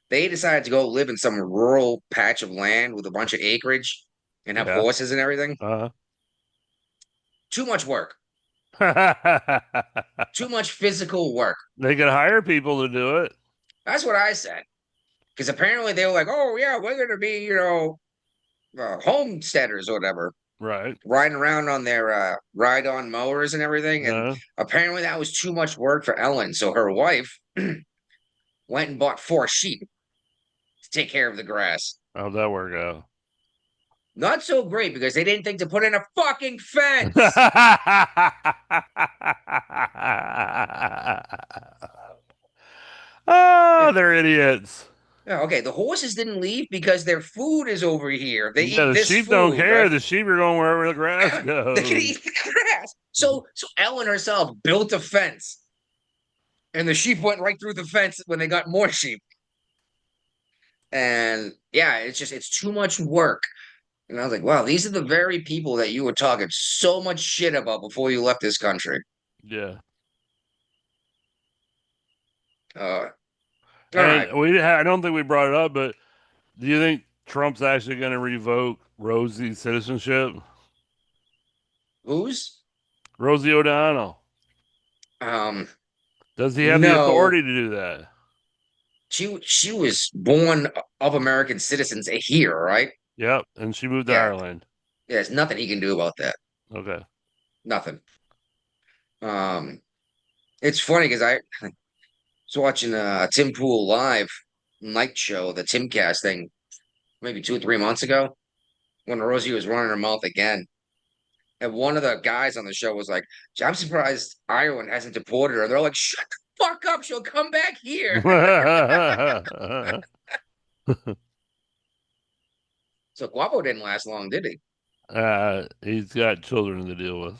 They decided to go live in some rural patch of land with a bunch of acreage and have Yeah. horses and everything. Uh-huh. Too much work. They Too much physical work. could hire people to do it. That's what I said. Because apparently they were like, oh, yeah, we're going to be, homesteaders or whatever, Right. riding around on their ride-on mowers and everything. And Uh, apparently that was too much work for Ellen. So her wife went and bought 4 sheep to take care of the grass. how'd that work out? Not so great because they didn't think to put in a fucking fence. Oh, they're idiots. Yeah, okay, the horses didn't leave because their food is over here. They Yeah, eat the this sheep food, don't care. right? The sheep are going wherever the grass goes. They can eat the grass. So Ellen herself built a fence, and the sheep went right through the fence when they got more sheep. And yeah, it's too much work. And I was like, wow, these are the very people that you were talking so much shit about before you left this country. Yeah. All And right. I don't think we brought it up, but do you think Trump's actually going to revoke Rosie's citizenship? Who's? Rosie O'Donnell. Does he have the authority to do that? She was born of American citizens here, right? Yep. And she moved to Yeah. Ireland. Yeah, there's nothing he can do about that. Okay. Nothing. It's funny because I was watching a Tim Pool live night show, the Timcast thing, maybe 2 or 3 months ago. when Rosie was running her mouth again. And one of the guys on the show was like, I'm surprised Ireland hasn't deported her. They're like, shut the fuck up. She'll come back here. So Guapo didn't last long, did he? He's got children to deal with.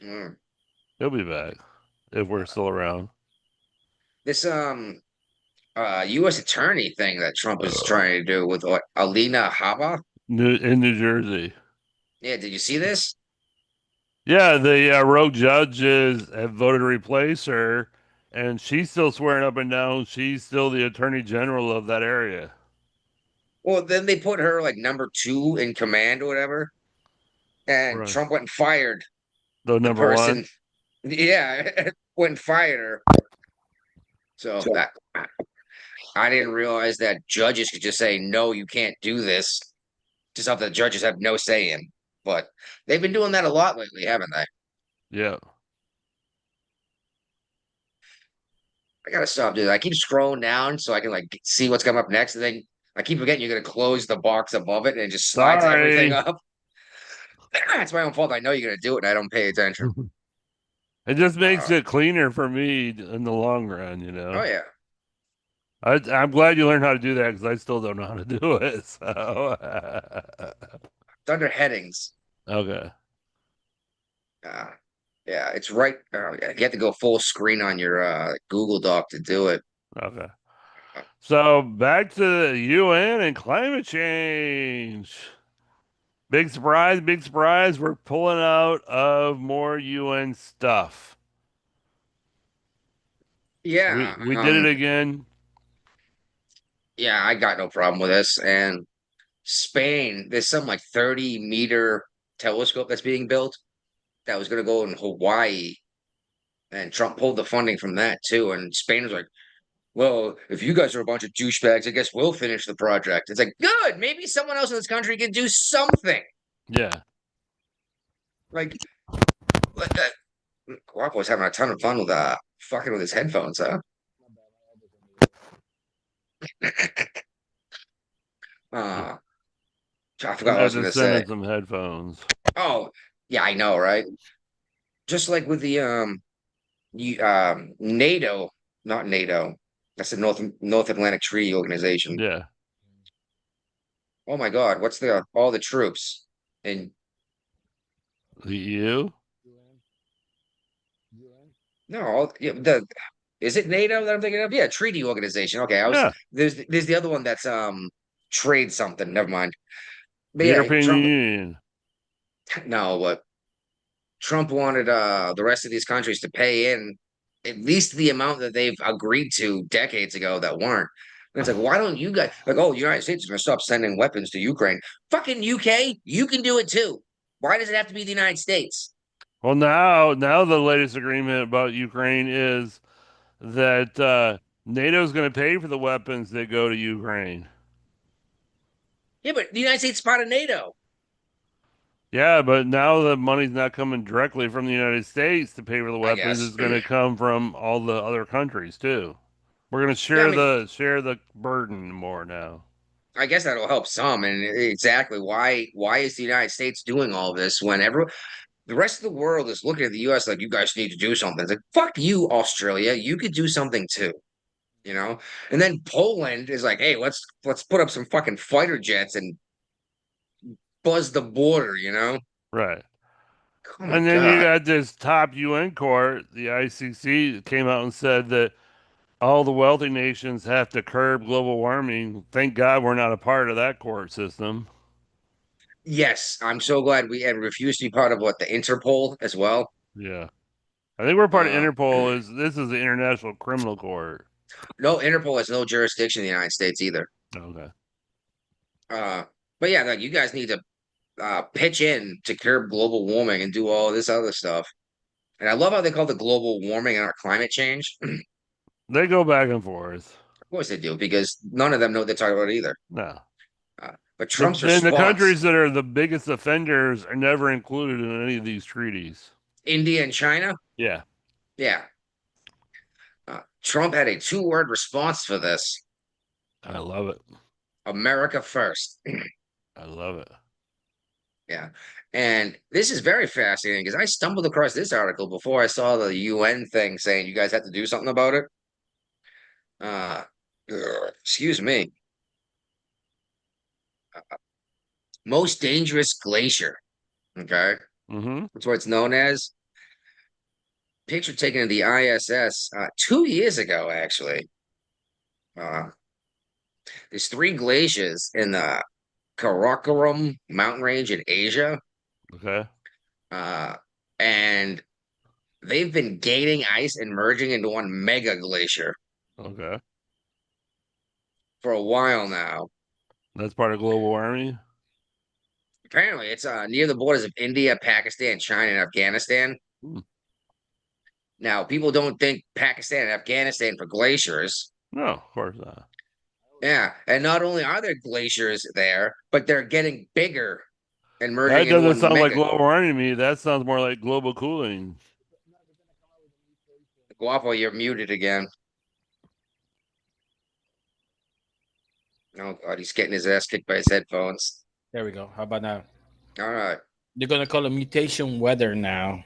Mm. He'll be back if we're still around. This U.S. attorney thing that Trump is trying to do with what, Alina Habba. In New Jersey. Yeah, did you see this? Yeah, the rogue judges have voted to replace her, and she's still swearing up and down she's still the attorney general of that area. Well, then they put her like #2 in command or whatever, and Right. Trump went and fired The the number person. one. Yeah, went and fired her. So that I didn't realize that judges could just say no, you can't do this. Just something the judges have no say in. But they've been doing that a lot lately, haven't they? Yeah. I gotta stop doing that. I keep scrolling down so I can like see what's coming up next, and then I keep forgetting you're gonna close the box above it and it just slides everything Sorry. up. It's my own fault. I know you're gonna do it and I don't pay attention. It just makes it cleaner for me in the long run, you know. Oh yeah. I'm glad you learned how to do that because I still don't know how to do it. So It's under headings. okay. Yeah, it's right. Yeah, you have to go full screen on your Google Doc to do it. Okay. So back to the UN and climate change. Big surprise, big surprise. We're pulling out of more UN stuff. Yeah, We did it again. yeah, I got no problem with this. And Spain, there's some like 30-meter telescope that's being built that was going to go in Hawaii, and Trump pulled the funding from that too. And Spain was like, "Well, if you guys are a bunch of douchebags, I guess we'll finish the project." It's like, good, maybe someone else in this country can do something. Yeah. Like, Guapo was having a ton of fun with fucking with his headphones, huh? I forgot what I I was had going to to send say. in some headphones. Oh, yeah, I know, right? Just like with the NATO, not NATO. That's the North Atlantic Treaty Organization. Yeah. Oh my God, what's the all the troops in The EU? no, is it NATO that I'm thinking of? Yeah, treaty organization. Okay, Yeah. there's the other one that's trade something. Never mind. But The yeah, European Trump Union. no, what Trump wanted the rest of these countries to pay in at least the amount that they've agreed to decades ago that weren't. And it's like, why don't you guys like, oh, the United States is gonna stop sending weapons to Ukraine. Fucking UK, you can do it too. Why does it have to be the United States? Well, now the latest agreement about Ukraine is that NATO's going to pay for the weapons that go to Ukraine. Yeah, but the United States is part of NATO. Yeah, but now the money's not coming directly from the United States to pay for the weapons. guess. It's going to come from all the other countries too. We're going to Yeah, I share the burden more now. I guess that'll help some. And exactly why is the United States doing all this when the rest of the world is looking at the US like you guys need to do something? It's like, fuck you, Australia. You could do something too. You know? And then Poland is like, hey, let's put up some fucking fighter jets and buzz the border, you know? Right. Oh my And then you God. got this top UN court, the ICC, came out and said that all the wealthy nations have to curb global warming. Thank God we're not a part of that court system. Yes, I'm so glad we and refused to be part of what the Interpol as well. Yeah. I think we're part of Uh, Interpol. This is the International Criminal Court. No, Interpol has no jurisdiction in the United States either. Okay. But yeah, like you guys need to pitch in to curb global warming and do all this other stuff. And I love how they call the global warming and our climate change. Of They go back and forth. course they do, because none of them know what they're talking about either. No. But Trump's Then the response, countries that are the biggest offenders are never included in any of these treaties. India and China, Yeah. yeah. Trump had a 2-word response for this: I love it. America first. I love it. Yeah. And this is very fascinating because I stumbled across this article before I saw the UN thing saying you guys have to do something about it. Uh, excuse me. Most dangerous glacier. Okay. Mm-hmm. That's what it's known as. Picture taken of the ISS 2 years ago, actually. Uh, there's three glaciers in the Karakoram mountain range in Asia. Okay. Uh, and they've been gaining ice and merging into one mega glacier Okay. for a while now. That's part of global warming. Apparently, it's near the borders of India, Pakistan, China, and Afghanistan. Hmm. Now, people don't think Pakistan and Afghanistan for glaciers. No, of course not. Yeah, and not only are there glaciers there, but they're getting bigger and merging That into doesn't one sound like mega. global warming to me. That sounds more like global cooling. Guapo, you're muted again. Oh God, he's getting his ass kicked by his headphones. There we go. How about now? All right. They're gonna call it mutation weather now.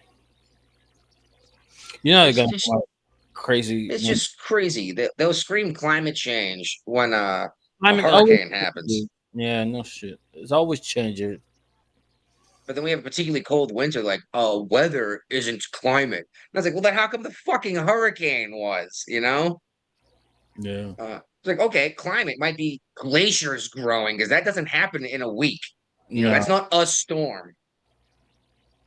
You know they're It's gonna just- call it crazy. It's just crazy. They'll scream climate change when a Climate always hurricane happens. changes. Yeah, no shit. It's always changing. But then we have a particularly cold winter, like, oh, weather isn't climate. And I was like, well, then how come the fucking hurricane was, you know? Yeah. It's like, okay, climate might be glaciers growing because that doesn't happen in a week. You know, No. that's not a storm.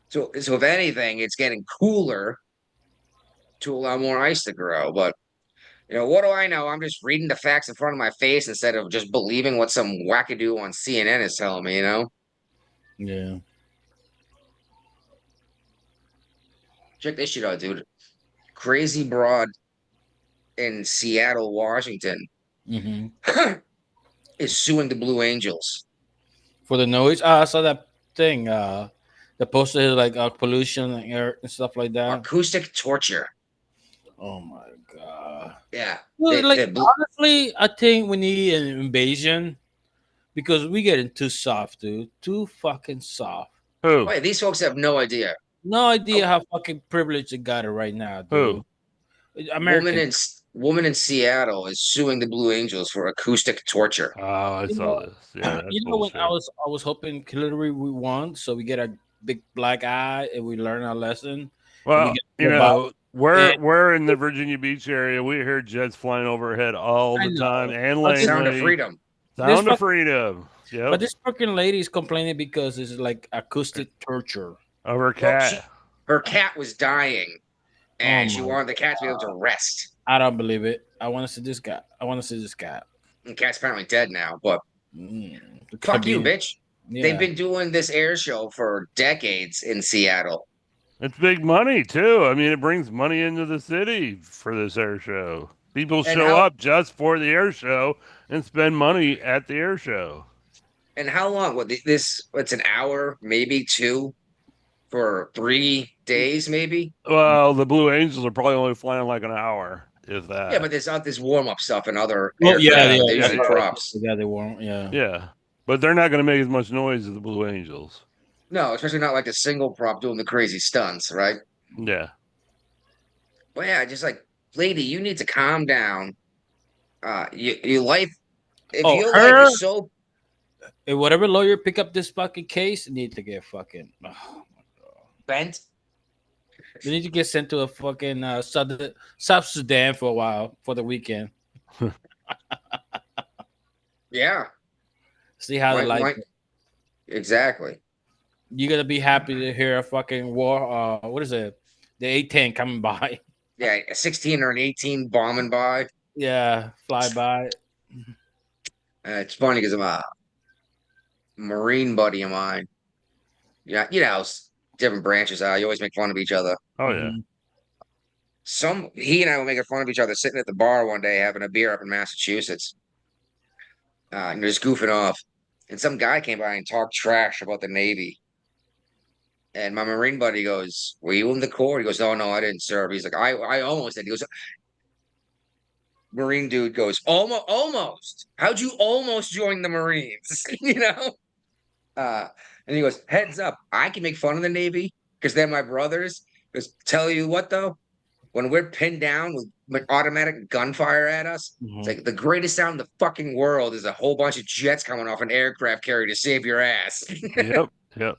So if anything, it's getting cooler to allow more ice to grow. But you know, what do I know? I'm just reading the facts in front of my face instead of just believing what some wackadoo on CNN is telling me, you know? Yeah. Check this shit out, dude. Crazy broad in Seattle, Washington hmm is suing the Blue Angels. For the noise, I saw that thing. The poster is like pollution and air and stuff like that. Acoustic torture. Oh my god. Yeah. Well, They- like they bl- honestly, I think we need an invasion because we getting too soft, dude. Too fucking soft. Who? Wait, these folks have no idea. No idea how fucking privileged they got it right now, dude. Who? American. Woman in Seattle is suing the Blue Angels for acoustic torture. Oh, I saw this. Yeah, that's You know when bullshit. I was hoping Hillary we won, so we get a big black eye and we learn our lesson. Well, get you the know, and- we're in the Virginia Beach area. We hear jets flying overhead all I the know. time, and But this- Sound of Langley. freedom. Sound This of fuck- freedom. Yep. But this fucking lady is complaining because it's like acoustic torture. Of her Well, cat. her cat was dying, and she my wanted the cat to be able to rest. I don't believe it. I want to see this guy. I want to see this guy. The cat's apparently dead now, but Mm. fuck you, bitch. Yeah. They've been doing this air show for decades in Seattle. It's big money too. I mean, it brings money into the city for this air show. People And show how- up just for the air show and spend money at the air show. And how long? What this? It's an hour, maybe two, for 3 days, maybe. Well, the Blue Angels are probably only flying like an hour, if that. Yeah, but there's this warm up stuff and other. Well, yeah, aircraft. yeah, They're yeah, usually yeah. props. Yeah, they won't. Yeah. Yeah, but they're not going to make as much noise as the Blue Angels. No, especially not like a single prop doing the crazy stunts, right? Yeah. But yeah, just like, lady, you need to calm down. Your life. If Oh, your her? life is so Hey, whatever lawyer pick up this fucking case, need to get fucking. bent, They need to get sent to a fucking South Sudan for a while for the weekend. yeah, See how they Why- like. why- it. exactly. You gotta be happy to hear a fucking war. What is it? The A-10 coming by. Yeah, a 16 or an 18 bombing by. Yeah, fly by. It's funny because I'm a Marine buddy of mine. Yeah, you know how different branches are. You always make fun of each other. Oh yeah. He and I were making fun of each other sitting at the bar one day having a beer up in Massachusetts. And just goofing off. And some guy came by and talked trash about the Navy. And my Marine buddy goes, "Were you in the Corps?" He goes, "No, I didn't serve." He's like, I almost did. He goes, Marine dude goes, almost. How'd you almost join the Marines? You know? And he goes, heads up, I can make fun of the Navy because they're my brothers. Because tell you what though, when we're pinned down with automatic gunfire at us, it's like the greatest sound in the fucking world is a whole bunch of jets coming off an aircraft carrier to save your ass. Yep. Yep.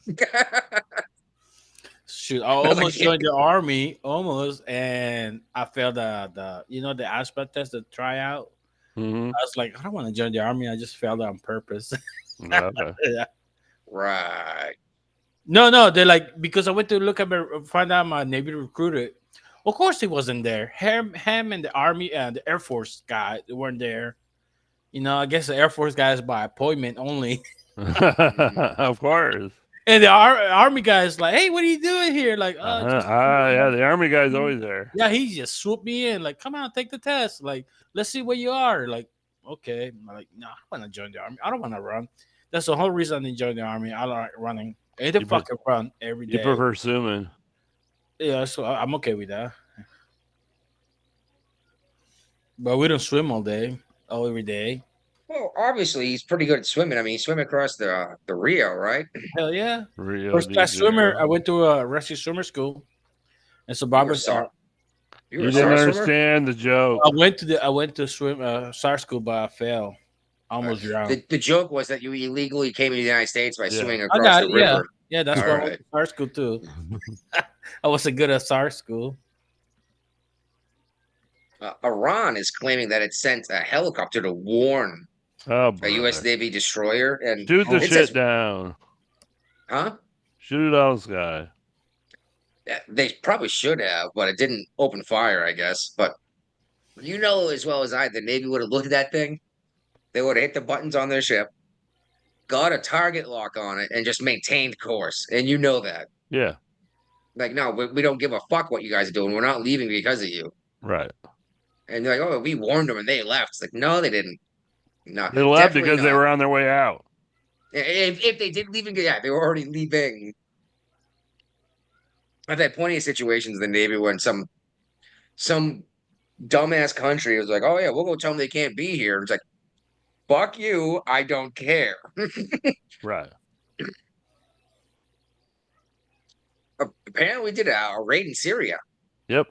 Shoot, I almost joined the army, almost, and I failed the aspect test, the tryout. Hmm. I was like, I don't want to join the army. I just failed on purpose. Okay. Yeah. Right. No, they're like, because I went to look at find out my Navy recruiter. Of course, he wasn't there. Him and the Army and the Air Force guy, they weren't there. I guess the Air Force guy is by appointment only. Of course. And the Army guy is like, hey, what are you doing here? Like, Yeah, the Army guy's always there. yeah, he just swooped me in, like, come on, take the test. Like, let's see where you are. Like, okay. I'm like, no, I want to join the Army. I don't want to run. That's the whole reason I didn't join the Army. I don't like running. I hate to You fucking run every day. You prefer swimming. Yeah, so I'm okay with that. But we don't swim all day, every day. Well, obviously he's pretty good at swimming. I mean, he swam across the Rio, right? Hell yeah. Rio First de class swimmer. Janeiro. I went to a rescue swimmer school. And so Barbara sorry. You were a didn't SAR swimmer? understand the joke. I went to swim SAR school, but I failed. I almost drowned. The joke was that you illegally came to the United States by Yeah. swimming I across got the it, yeah. river. Yeah, that's All why I went right. to SAR school too. I wasn't good at SAR school. Iran is claiming that it sent a helicopter to warn Oh, a U.S. brother. Navy destroyer, and Shoot the it shit says, down. huh? Shoot it out of the sky. Yeah, they probably should have, but it didn't open fire, I guess. But you know as well as I, the Navy would have looked at that thing. They would have hit the buttons on their ship, got a target lock on it, and just maintained course. And you know that. Yeah. Like, no, we don't give a fuck what you guys are doing. We're not leaving because of you. Right. And they're like, oh, we warned them and they left. It's like, no, they didn't. No, They left definitely because they not. were on their way out. If they did leave, yeah, they were already leaving. I've had plenty of situations in the Navy when some dumbass country was like, oh yeah, we'll go tell them they can't be here. It's like, fuck you, I don't care. Right. Apparently, we did a raid in Syria. Yep.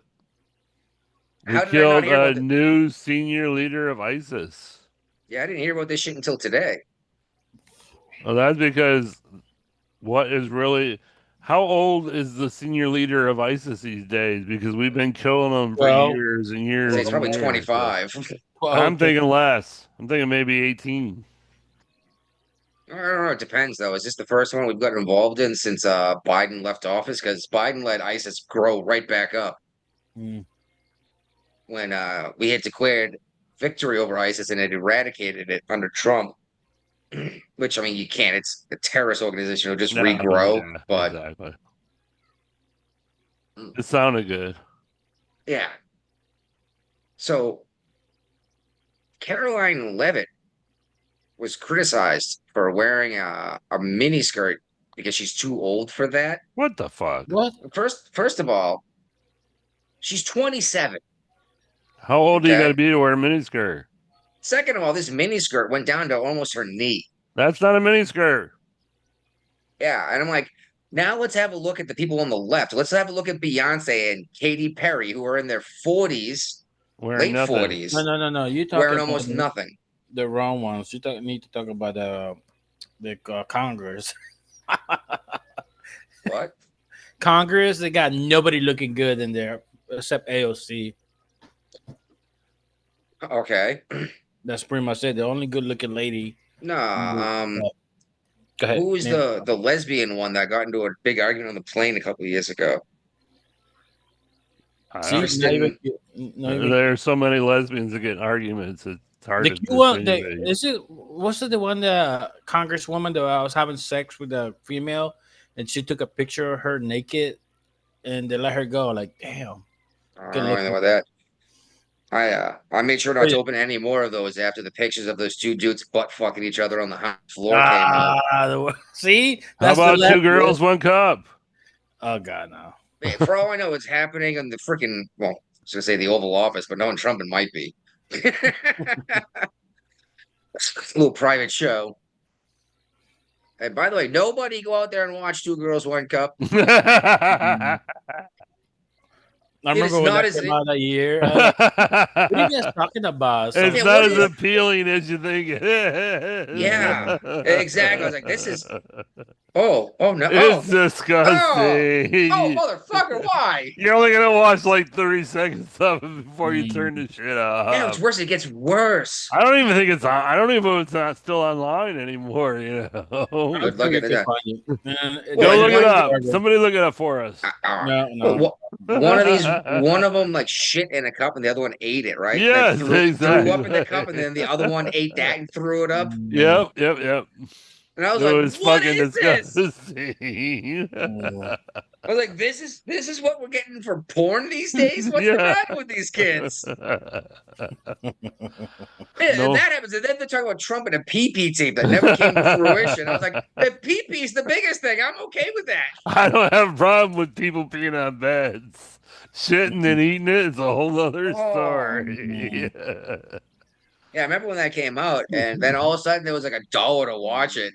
They How did I not killed hear a about new senior leader of ISIS. Yeah, I didn't hear about this shit until today. Well, that's because what is really how old is the senior leader of ISIS these days? Because we've been killing them for Well, years and years. It's and probably years. 25. I'm thinking less. I'm thinking maybe 18. I don't know. It depends, though. Is this the first one we've gotten involved in since Biden left office? Because Biden let ISIS grow right back up Mm. when we had declared victory over ISIS and had eradicated it under Trump. Which, I mean, you can't. It's a terrorist organization. It'll just No, regrow. yeah, But exactly. It sounded good. yeah. So Caroline Levitt was criticized for wearing a miniskirt because she's too old for that. What the fuck? What? First of all, she's 27. How old do you Okay. got to be to wear a miniskirt? Second of all, this miniskirt went down to almost her knee. That's not a miniskirt. Yeah, and I'm like, now let's have a look at the people on the left. Let's have a look at Beyonce and Katy Perry, who are in their 40s, Wearing late nothing. 40s, No. You talking wearing about almost nothing. the wrong ones. You need to talk about the Congress. What? Congress, they got nobody looking good in there except AOC. Okay. That's pretty much it. The only good looking lady. No, Go ahead. who was Name- the lesbian one that got into a big argument on the plane a couple of years ago? I See, don't- Kristen- not even- There are so many lesbians that get arguments. It's hard the to cute one, distinguish. was it the one the congresswoman that was having sex with a female and she took a picture of her naked and they let her go? Like, damn. I Good don't know anything looking. about that. I made sure not to Yeah. open any more of those after the pictures of those two dudes butt fucking each other on the hot floor came out. See? How That's the about left two girls, one. one cup? Oh god, no. Man, for all I know, it's happening in the freaking, well, I was gonna say the Oval Office, but knowing Trump, it might be. A little private show. And by the way, nobody go out there and watch Two Girls, One Cup. I It is remember when not that as came out that year. I was like, what are you guys talking about? It's So, Yeah, not what as is- appealing as you think it is. Yeah, exactly. I was like, this is. Oh no! It's Oh, disgusting. motherfucker! Why? You're only gonna watch like 30 seconds of it before you turn the shit off. Yeah, it's worse. It gets worse. I don't even think it's on. I don't even know if it's not still online anymore. You know, Good I'm luck sure at you that. can find it. Man, go Well, look it one- up. Somebody look it up for us. No, no. One of these, one of them like shit in a cup, and the other one ate it. Right? Yes, Like, threw up in the exactly. cup, and then the other one ate that and threw it up. Yep. And I was It like, was "What fucking is this?" disgusting. Yeah. I was like, "This is what we're getting for porn these days. What's the Yeah. matter with these kids?" Yeah, No. and that happens, and then they're talking about Trump and a pee-pee tape that never came to fruition. I was like, "The pee-pee's the biggest thing. I'm okay with that." I don't have a problem with people peeing on beds. Shitting and eating it is a whole other story. Yeah, I remember when that came out, and then all of a sudden there was like $1 to watch it.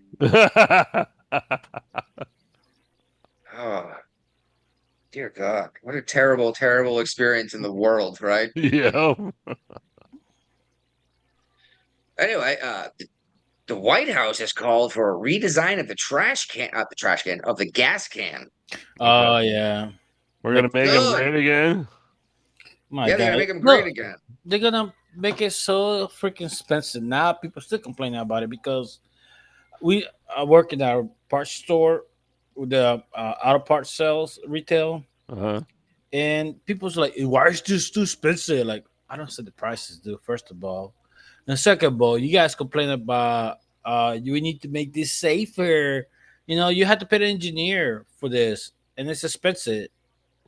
Oh, dear God, what a terrible, terrible experience in the world, right? Yeah. Anyway, the White House has called for a redesign of the of the gas can. Oh yeah. We're gonna make them Good. great again. My Yeah, they're God. gonna make them great Look, again. they're gonna make it so freaking expensive. Now people still complaining about it because we work in our parts store with the auto parts sales retail, Uh-huh. and people's like, "Why is this too expensive?" Like, I don't say the prices do. First of all, and second of all, you guys complain about you need to make this safer. You know, you have to pay an engineer for this, and it's expensive.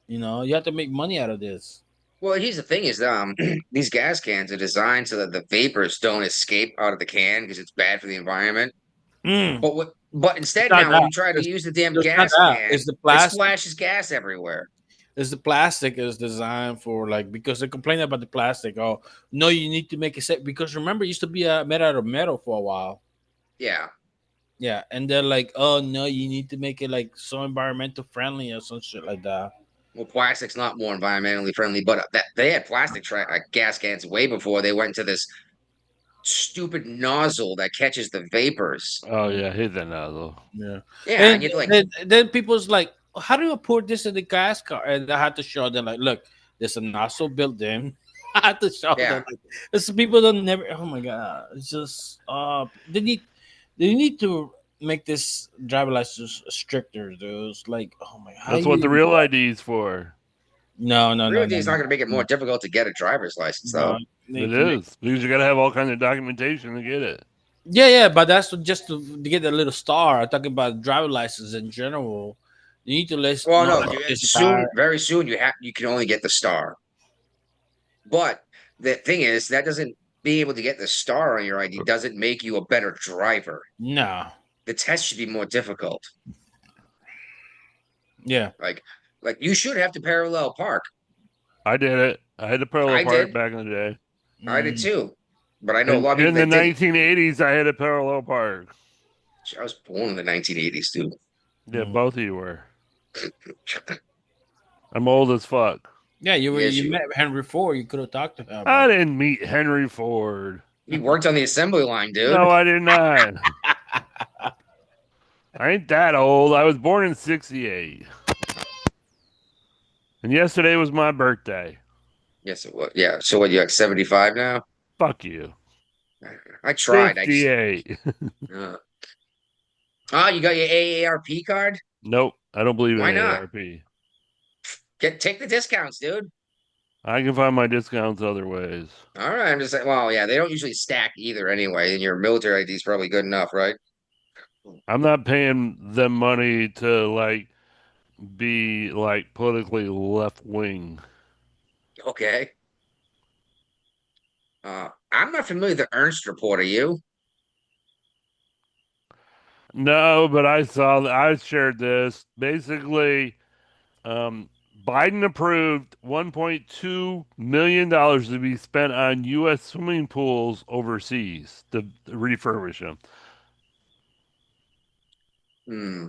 You know, you have to make money out of this. Well, here's the thing: is these gas cans are designed so that the vapors don't escape out of the can because it's bad for the environment. Mm. But instead It's not now when that. you try to It's- use the damn it's not gas that. can, It's the it plastic. splashes gas everywhere. Is the plastic is designed for like because they're complaining about the plastic. Oh no, you need to make it safe because remember it used to be made out of metal for a while. Yeah. Yeah, and they're like, oh no, you need to make it like so environmental friendly or some shit like that. Well, plastic's not more environmentally friendly, but that they had plastic gas cans way before they went to this stupid nozzle that catches the vapors. Oh yeah, hit that nozzle. Yeah, Yeah, and and you'd like, then people's like, how do you pour this in the gas car? And I had to show them like, look, there's a nozzle built in. I had to show Yeah. them. Like, it's people don't never. Oh my god, it's just they need to make this driver license stricter. Dude, it's like, oh my god, That's what the real ID is for. No, no, no, really, no, it's not going to make it more difficult to get a driver's license, though. It is because you gotta have all kinds of documentation to get it. Yeah, but that's just to get a little star. I'm talking about driver license in general. You need to list. Well, know no, that it's soon, car. very soon, you can only get the star. But the thing is, that doesn't being able to get the star on your ID doesn't make you a better driver. No. The test should be more difficult. Yeah. Like you should have to parallel park. I did it. I had to parallel I park did. back in the day. I did too. But I know a lot of In people the that didn't. 1980s, I had a parallel park. I was born in the 1980s, dude. Yeah, both of you were. I'm old as fuck. Yeah, you were Yes, you you met Henry Ford. You could have talked to him. I didn't meet Henry Ford. He worked on the assembly line, dude. No, I did not. I ain't that old. I was born in 68. And yesterday was my birthday. Yes, it was. Yeah. So what? You're like 75 now? Fuck you. I tried. 58. Oh, you got your AARP card? Nope. I don't believe in Why not? ARP. Take the discounts, dude. I can find my discounts other ways. All right. I'm just saying. Well, yeah, they don't usually stack either anyway. And your military ID is probably good enough, right? I'm not paying them money to like be like politically left wing. Okay. I'm not familiar with the Ernst report. Are you? No, but I shared this. Basically, Biden approved $1.2 million to be spent on U.S. swimming pools overseas to refurbish them. Hmm.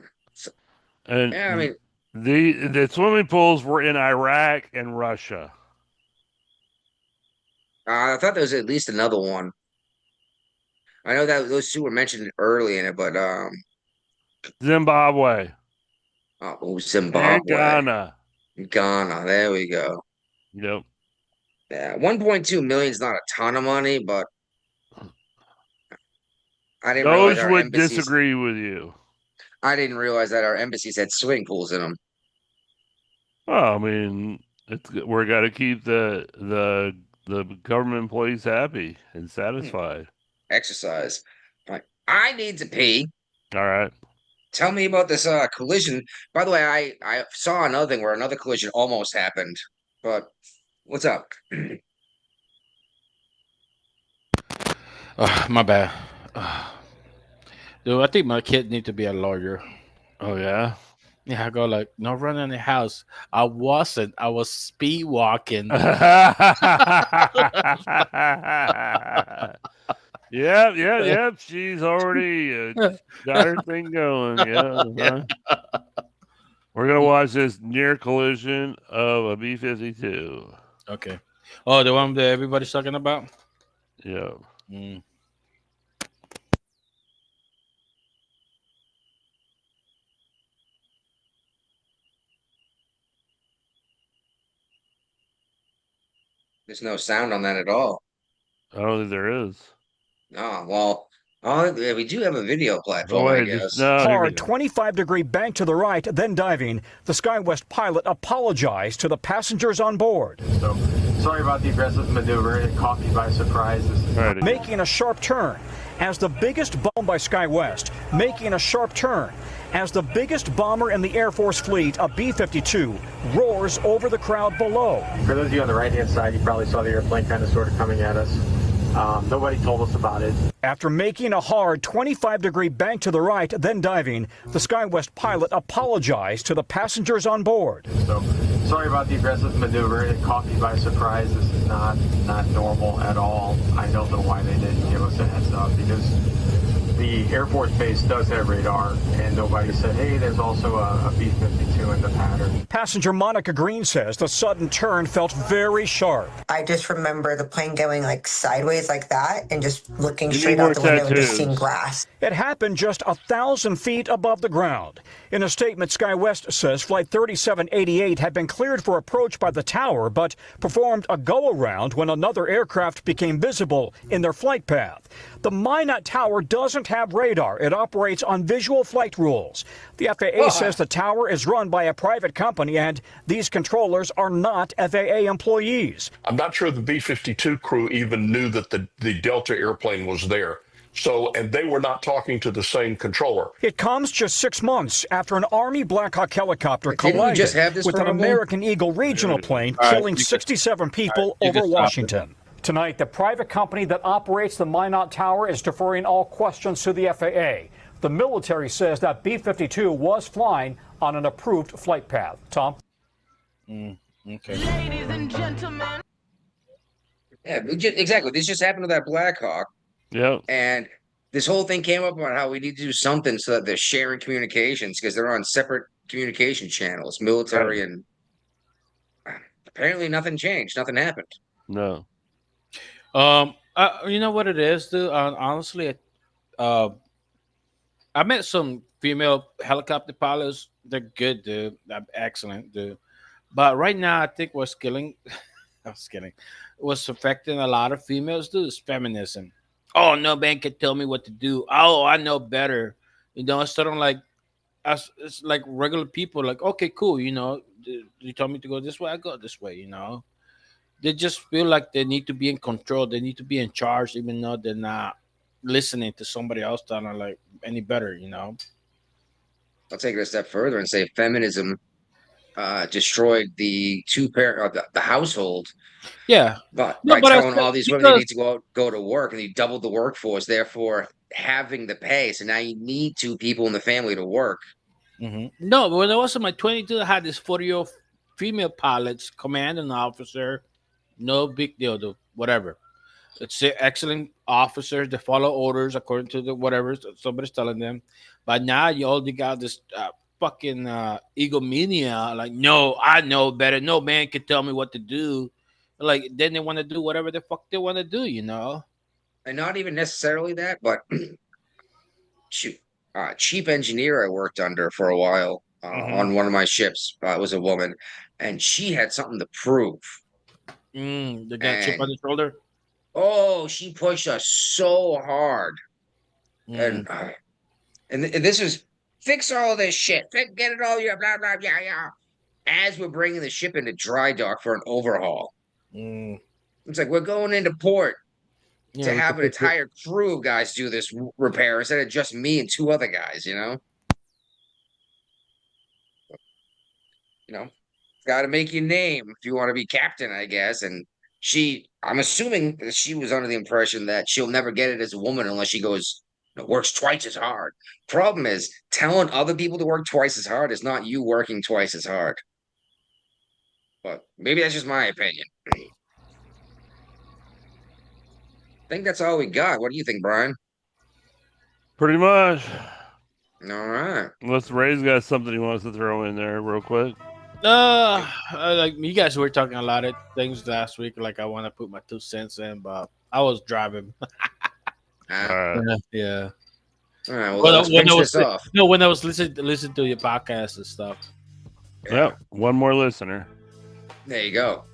And Yeah, I mean, the swimming pools were in Iraq and Russia. I thought there was at least another one. I know that those two were mentioned early in it, but Zimbabwe and Zimbabwe, Ghana. Ghana. There we go. Yep. Yeah, 1.2 million is not a ton of money, but I didn't realize Those our would embassies. disagree with you. I didn't realize that our embassies had swimming pools in them. Well, I mean, we're got to keep the government employees happy and satisfied. Exercise. Like, I need to pee. All right. Tell me about this collision. By the way, I saw another thing where another collision almost happened. But what's up? My bad. Dude, I think my kid need to be a lawyer. Oh yeah. Yeah, I go like, no run in the house. I wasn't. I was speed walking. Yep. She's already got her thing going. Yeah. We're gonna watch this near collision of a B-52. Okay. Oh, the one that everybody's talking about? Yeah. Mm. There's no sound on that at all. I don't think there is. Oh, well, yeah, we do have a video platform, I guess. Hard 25-degree bank to the right, then diving. The SkyWest pilot apologized to the passengers on board. So, sorry about the aggressive maneuver. It caught me by surprise. Making a sharp turn as the biggest bomb by SkyWest, making a sharp turn as the biggest bomber in the Air Force fleet, a B-52, roars over the crowd below. For those of you on the right-hand side, you probably saw the airplane kind of sort of coming at us. Nobody told us about it. After making a hard 25-degree bank to the right, then diving, the SkyWest pilot apologized to the passengers on board. So, sorry about the aggressive maneuver. It caught me by surprise. This is not normal at all. I don't know why they didn't give us a heads up, because the Air Force Base does have radar, and nobody said, hey, there's also a B-52 in the pattern. Passenger Monica Green says the sudden turn felt very sharp. I just remember the plane going like sideways like that and just looking straight out the window and just seeing glass. It happened just 1,000 feet above the ground. In a statement, SkyWest says Flight 3788 had been cleared for approach by the tower, but performed a go-around when another aircraft became visible in their flight path. The Minot Tower doesn't have radar. It operates on visual flight rules. The FAA says the tower is run by a private company and these controllers are not FAA employees. I'm not sure the B-52 crew even knew that the Delta airplane was there. So, and they were not talking to the same controller. It comes just 6 months after an Army Black Hawk helicopter collided with an American Eagle regional plane, killing 67 people over Washington. Tonight, the private company that operates the Minot Tower is deferring all questions to the FAA. The military says that B-52 was flying on an approved flight path. Tom? Okay. Ladies and gentlemen. Yeah, exactly. This just happened to that Black Hawk. Yeah. And this whole thing came up about how we need to do something so that they're sharing communications because they're on separate communication channels, military, and apparently nothing changed. Nothing happened. No. You know what it is, dude? Honestly, I met some female helicopter pilots. They're good, dude. They're excellent, dude. But right now, I think what's killing, what's affecting a lot of females, dude, is feminism. Oh, no man can tell me what to do. Oh, I know better. You know, instead of like us, it's like regular people, like, okay, cool. You know, you told me to go this way, I go this way, you know. They just feel like they need to be in control. They need to be in charge, even though they're not listening to somebody else that are like any better, you know. I'll take it a step further and say feminism destroyed the the household. Yeah, but no, by but telling all these women they need to go to work, and you doubled the workforce, therefore having the pay. So now you need 2 people in the family to work. Mm-hmm. No, but when I was in my 22, I had this 40-year-old female pilots, commanding officer. No big deal, though. Whatever. It's excellent officers. They follow orders according to the whatever somebody's telling them. But now you only got this fucking egomania. Like, no, I know better. No man can tell me what to do. Like, then they want to do whatever the fuck they want to do, you know? And not even necessarily that, but chief engineer I worked under for a while on one of my ships was a woman, and she had something to prove. They got a chip on the shoulder. Oh, she pushed us so hard, and this was fix all this shit, get it all, yeah, blah blah, yeah. As we're bringing the ship into dry dock for an overhaul, it's like we're going into port to have an entire crew of guys do this repair instead of just me and two other guys. You know, got to make your name if you want to be captain, I guess. And I'm assuming that she was under the impression that she'll never get it as a woman unless she works twice as hard. Problem is, telling other people to work twice as hard is not you working twice as hard. But maybe that's just my opinion. I think that's all we got. What do you think, Brian? Pretty much. All right. Unless Ray's got something he wants to throw in there real quick. Like you guys were talking a lot of things last week. Like I want to put my 2 cents in, but I was driving. Yeah. All right. Well, let's finish this off. No, when I was listening to your podcast and stuff. Yeah. One more listener. There you go.